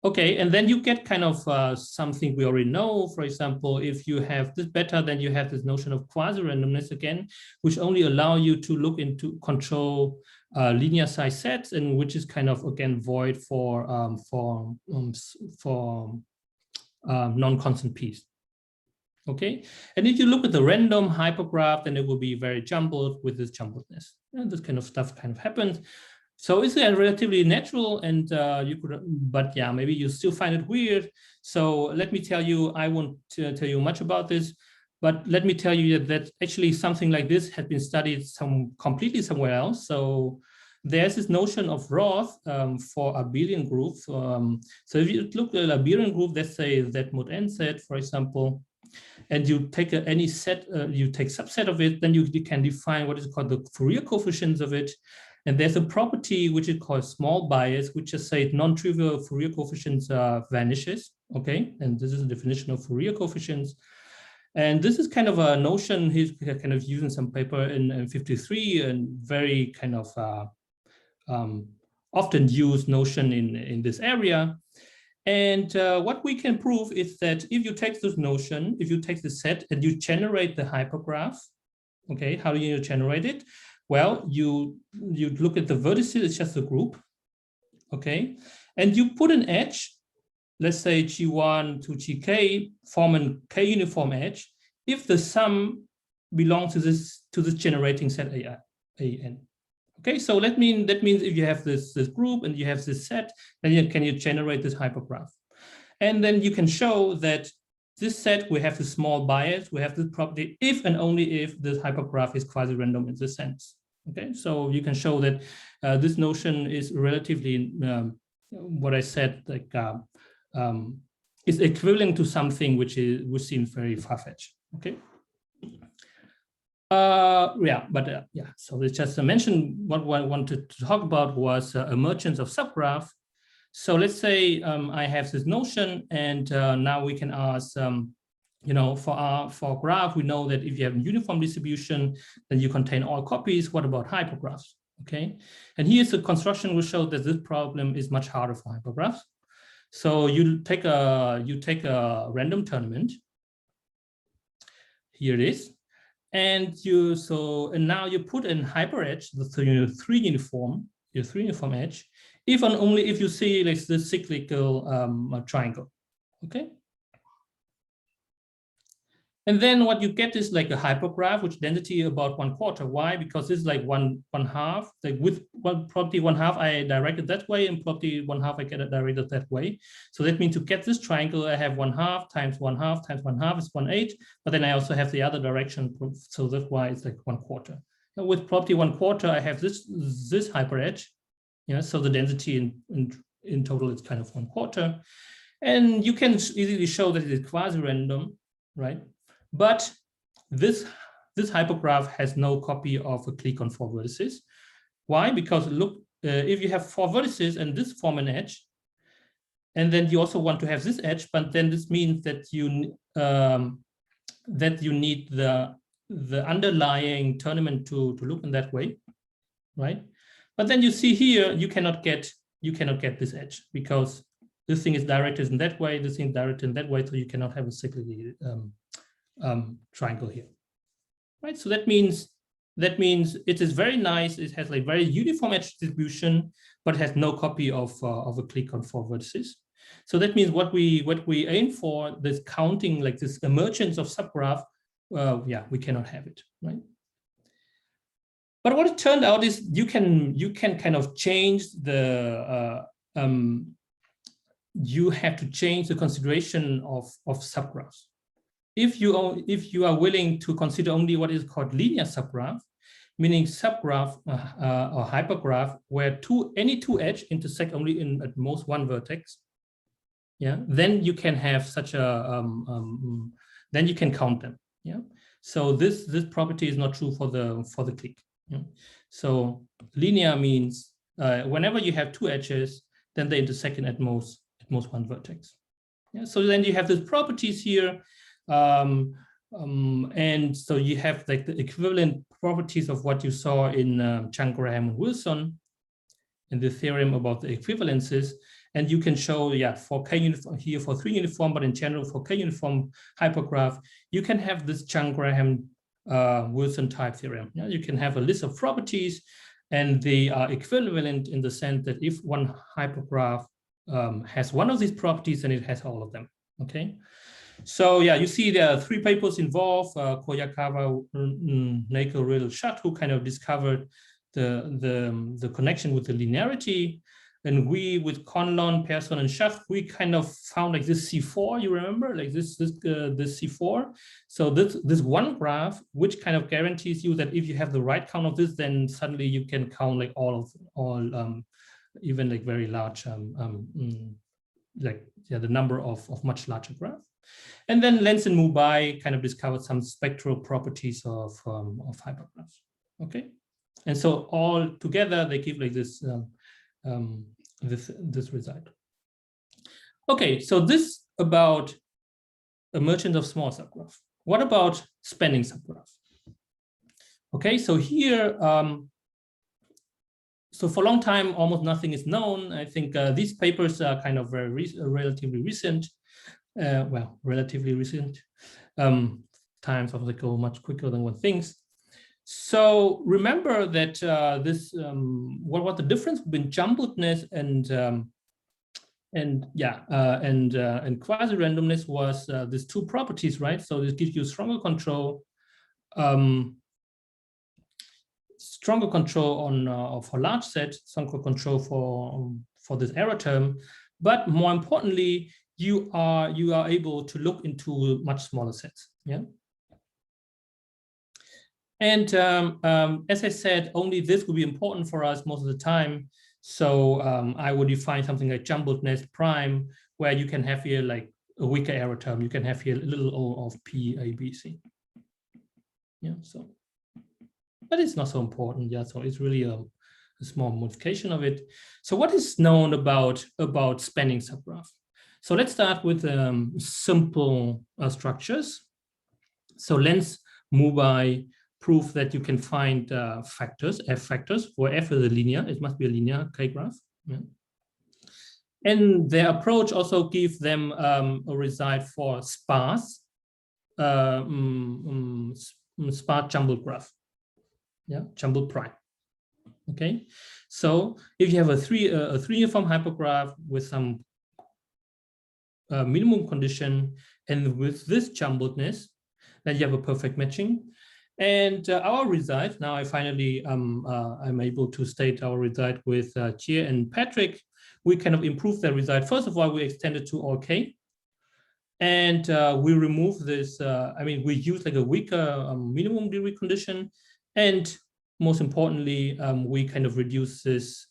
Okay, and then you get kind of something we already know. For example, if you have this beta, then you have this notion of quasi-randomness again, which only allow you to look into control linear size sets, and which is kind of again void for non-constant p's. Okay, and if you look at the random hypergraph, then it will be very jumbled with this jumbledness, and this kind of stuff kind of happens. So it's relatively natural, and you could, but yeah, maybe you still find it weird. So let me tell you, I won't tell you much about this, But let me tell you that actually something like this had been studied completely somewhere else. So there's this notion of Roth for abelian group. So if you look at an abelian group, let's say Z mod n set, for example, and you take any set, you take subset of it, then you can define what is called the Fourier coefficients of it. And there's a property which is called small bias, which just says non-trivial Fourier coefficients vanishes. Okay, and this is a definition of Fourier coefficients. And this is kind of a notion he's kind of using some paper in 53 and very kind of often used notion in this area. And what we can prove is that if you take this notion, if you take the set and you generate the hypergraph, okay, how do you generate it? Well, you look at the vertices, it's just a group, okay? And you put an edge, let's say G1 to GK, form a K uniform edge, if the sum belongs to this generating set AN. Okay, so that means if you have this group and you have this set, then you can generate this hypergraph. And then you can show that this set, we have the small bias, we have this property if and only if this hypergraph is quasi-random in this sense. Okay, so you can show that this notion is relatively, what I said, like is equivalent to something which seems very far-fetched. Okay. Yeah, so it's just to mention what I wanted to talk about was emergence of subgraph. So let's say I have this notion, and now we can ask, you know, for graph, we know that if you have a uniform distribution, then you contain all copies. What about hypergraphs? Okay, and here's the construction will show that this problem is much harder for hypergraphs. So you take a random tournament. Here it is. And now you put in hyper edge, the three uniform edge, if and only if you see like the cyclical triangle, okay? And then what you get is like a hypergraph, which density about 1/4. Why? Because this is like one half. Like with one property 1/2, I directed that way, and property 1/2, I get it directed that way. So that means to get this triangle, I have 1/2 times 1/2 times 1/2 is 1/8. But then I also have the other direction, so that's why it's like 1/4. Now with property 1/4, I have this hyper edge. Yeah, so the density in total is kind of 1/4, and you can easily show that it is quasi-random, right? But this hypergraph has no copy of a clique on 4 vertices. Why? Because look, if you have 4 vertices and this form an edge, and then you also want to have this edge, but then this means that you need the underlying tournament to look in that way, right? But then you see here you cannot get this edge because this thing is directed in that way, this thing is directed in that way, so you cannot have a cyclical triangle here, right? So that means it is very nice. It has like very uniform edge distribution, but has no copy of a clique on 4 vertices. So that means what we aim for, this counting, like this emergence of subgraph, yeah, we cannot have it, right? But what it turned out is you can kind of change the you have to change the consideration of subgraphs. If you are willing to consider only what is called linear subgraph, meaning subgraph or hypergraph where any two edges intersect only in at most one vertex, yeah, then you can have such a then you can count them, yeah. So this property is not true for the clique. Yeah? So linear means whenever you have 2 edges, then they intersect in at most one vertex. Yeah. So then you have these properties here. And so you have like the equivalent properties of what you saw in Chang, Graham, and Wilson in the theorem about the equivalences. And you can show, yeah, for K uniform here for 3 uniform, but in general for K uniform hypergraph, you can have this Chang, Graham, Wilson type theorem. Yeah? You can have a list of properties, and they are equivalent in the sense that if one hypergraph has one of these properties, then it has all of them. Okay. So yeah, you see there are 3 papers involved, Koyakawa, Nagel, Riddle, Schadt, who kind of discovered the connection with the linearity. And we, with Conlon, Persson, and Schach, we kind of found like this C4, you remember, like this C4. So this one graph, which kind of guarantees you that if you have the right count of this, then suddenly you can count like even like very large, the number of much larger graph. And then Lenz and Mubai kind of discovered some spectral properties of hypergraphs. Okay, and so all together they give like this. This result. Okay, so this about emergence of small subgraph. What about spanning subgraph? Okay, so here, so for a long time, almost nothing is known. I think these papers are kind of relatively recent. Well, relatively recent. Times obviously go much quicker than one thinks. So remember that what the difference between jumbledness and quasi-randomness was these two properties, right? So this gives you stronger control on for large set, stronger control for this error term, but more importantly, you are able to look into much smaller sets. Yeah. And as I said, only this will be important for us most of the time. So I would define something like jumbledness prime, where you can have here like a weaker error term. You can have here a little o of p, a, b, c. Yeah, so, but it's not so important. Yeah, so it's really a small modification of it. So what is known about spanning subgraph? So let's start with simple structures. So Lenz, Mubai, prove that you can find factors, f factors, where f is a linear, it must be a linear k-graph. Yeah. And their approach also gives them a result for sparse jumbled graph, yeah, jumbled prime. Okay, so if you have a three uniform hypergraph with some minimum condition and with this jumbledness, then you have a perfect matching. And our result, now I finally I'm able to state our result with Jie and Patrick. We kind of improved the result. First of all, we extended to all k. And we remove this, we use like a weaker minimum degree condition. And most importantly, we kind of reduce this,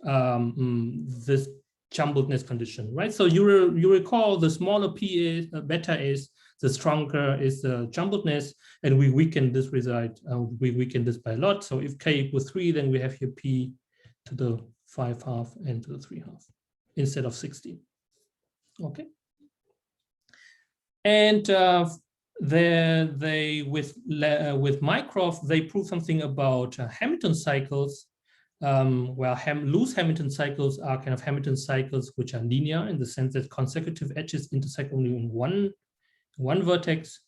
this jumbledness condition, right? So you recall the smaller p is, beta is, the stronger is the jumbledness, and we weaken this result. We weaken this by a lot. So if k equals 3, then we have here p to the 5½ and to the 3½ instead of 16. Okay. And with Mycroft, they prove something about Hamilton cycles. Loose Hamilton cycles are kind of Hamilton cycles which are linear in the sense that consecutive edges intersect only in one vertex.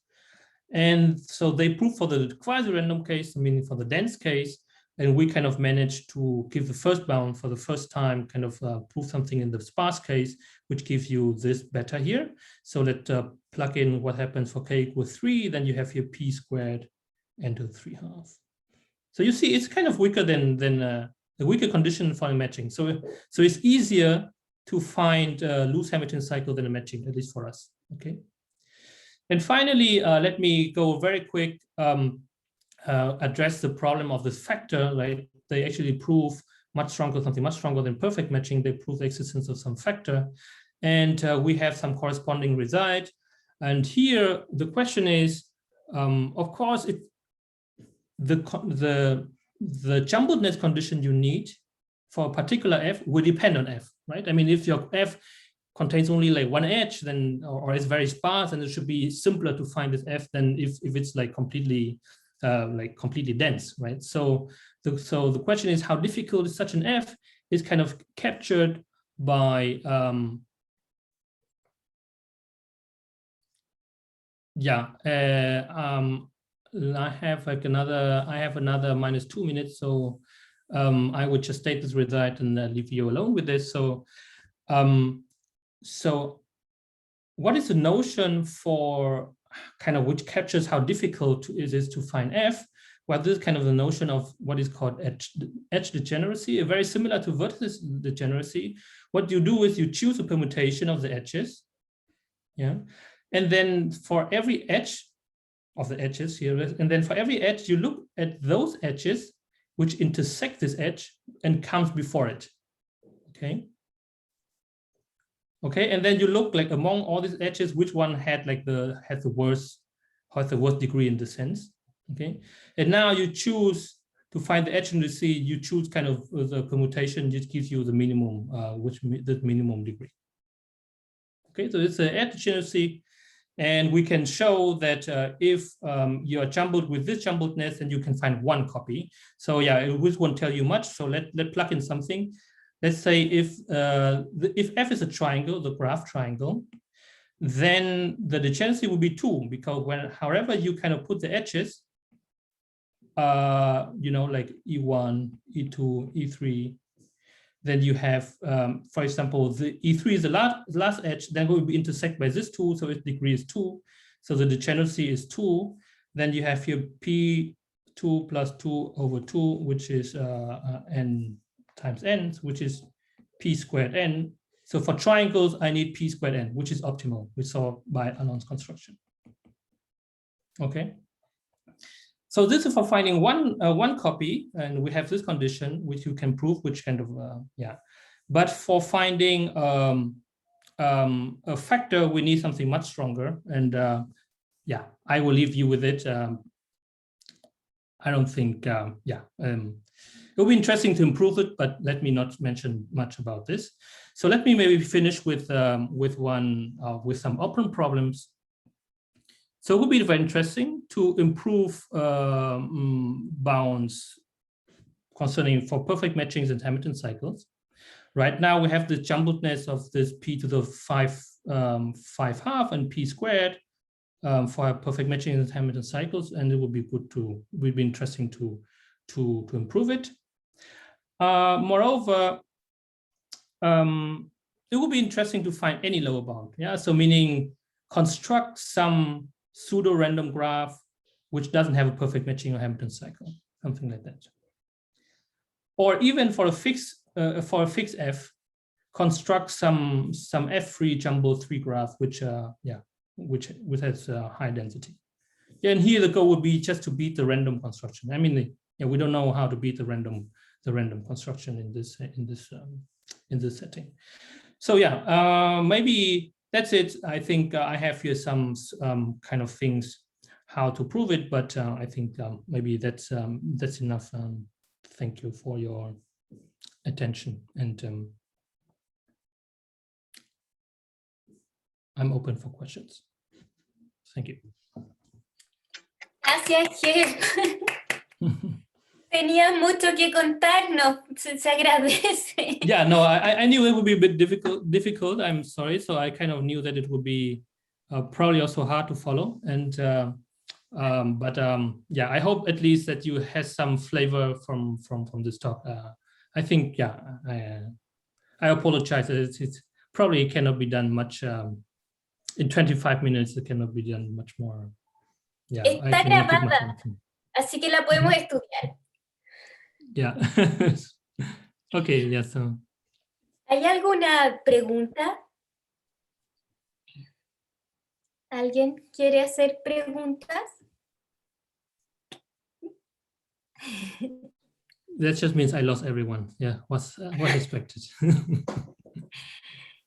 And so they prove for the quasi-random case, meaning for the dense case, and we kind of managed to give the first bound for the first time, kind of prove something in the sparse case, which gives you this beta here. So let's plug in what happens for k equals 3, then you have here p squared and to the 3½ So you see, it's kind of weaker than a weaker condition for a matching. So it's easier to find a loose Hamilton cycle than a matching, at least for us. Okay. And finally, let me go very quick, address the problem of this factor, right? They actually prove something much stronger than perfect matching. They prove the existence of some factor. And we have some corresponding result. And here, the question is, of course, the jumbledness condition you need for a particular f will depend on f, right? I mean, if your f contains only like one edge, then or is very sparse, then it should be simpler to find this f than if it's like completely dense, right? So the question is, how difficult is such an f? Is kind of captured by I have another -2 minutes, so I would just state this result and leave you alone with this. So what is the notion for kind of which captures how difficult it is to find f? well, this is kind of the notion of what is called edge degeneracy, very similar to vertex degeneracy. What you do is you choose a permutation of the edges, yeah, and then for every edge of the edges here, and then for every edge, you look at those edges which intersect this edge and comes before it, okay? Okay, and then you look like among all these edges, which one had like has the worst degree in the sense, okay? And now you choose to find the edge indice, you choose kind of the permutation, which gives you the minimum, the minimum degree. Okay, so it's an edge degeneracy, and we can show that if you are jumbled with this jumbledness, then you can find one copy. So yeah, which won't tell you much. So let's plug in something. Let's say if F is a triangle, the graph triangle, then the degeneracy will be 2, because however you kind of put the edges, you know, like E1, E2, E3, then you have, for example, the E3 is the last edge, then will be intersected by this 2, so its degree is 2. So the degeneracy is 2. Then you have here P2 plus 2 over 2, which is n times n, which is P squared n. So for triangles, I need P squared n, which is optimal, we saw by Alon's construction. Okay. So this is for finding one copy, and we have this condition which you can prove, which kind of yeah. But for finding a factor, we need something much stronger, and yeah, I will leave you with it. I don't think yeah, it'll be interesting to improve it, but let me not mention much about this. So let me maybe finish with some open problems. So it would be very interesting to improve bounds concerning for perfect matchings and Hamilton cycles. Right now we have the jumbledness of this P to the 5 half and P squared for perfect matchings and Hamilton cycles, and it would be good to, would be interesting to improve it. Moreover, it would be interesting to find any lower bound. Yeah, so meaning construct some pseudo-random graph which doesn't have a perfect matching or Hamilton cycle, something like that. Or even for a fixed f, construct some f-free jumbo 3 graph which yeah, which has high density. Yeah, and here the goal would be just to beat the random construction. I mean, yeah, we don't know how to beat the random construction in this setting. So yeah, maybe that's it. I think I have here some kind of things how to prove it, but I think maybe that's enough. Thank you for your attention, and I'm open for questions. Thank you. Gracias, Jeff. Tenía mucho que contarnos, se agradece. Yeah, no, I knew it would be a bit difficult. I'm sorry. So I kind of knew that it would be probably also hard to follow. And but yeah, I hope at least that you had some flavor from this talk. I think, yeah, I apologize. It probably cannot be done much in 25 minutes. It cannot be done much more. Yeah, está grabada, así que la podemos estudiar. Yeah. Okay, yeah, so. ¿Hay alguna pregunta? ¿Alguien quiere hacer preguntas? That just means I lost everyone. Yeah, what's expected?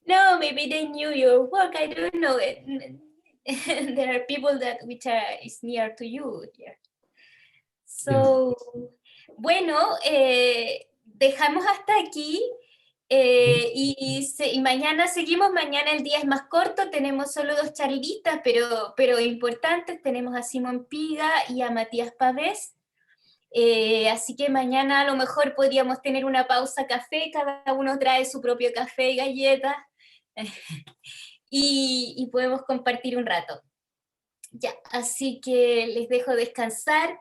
No, maybe they knew your work. I don't know. There are people that is near to you here. So, bueno, dejamos hasta aquí y mañana seguimos. Mañana el día es más corto, tenemos solo 2 charlitas, pero importantes. Tenemos a Simón Piga y a Matías Pavés. Así que mañana a lo mejor podríamos tener una pausa café, cada uno trae su propio café y galletas y podemos compartir un rato. Ya, así que les dejo descansar.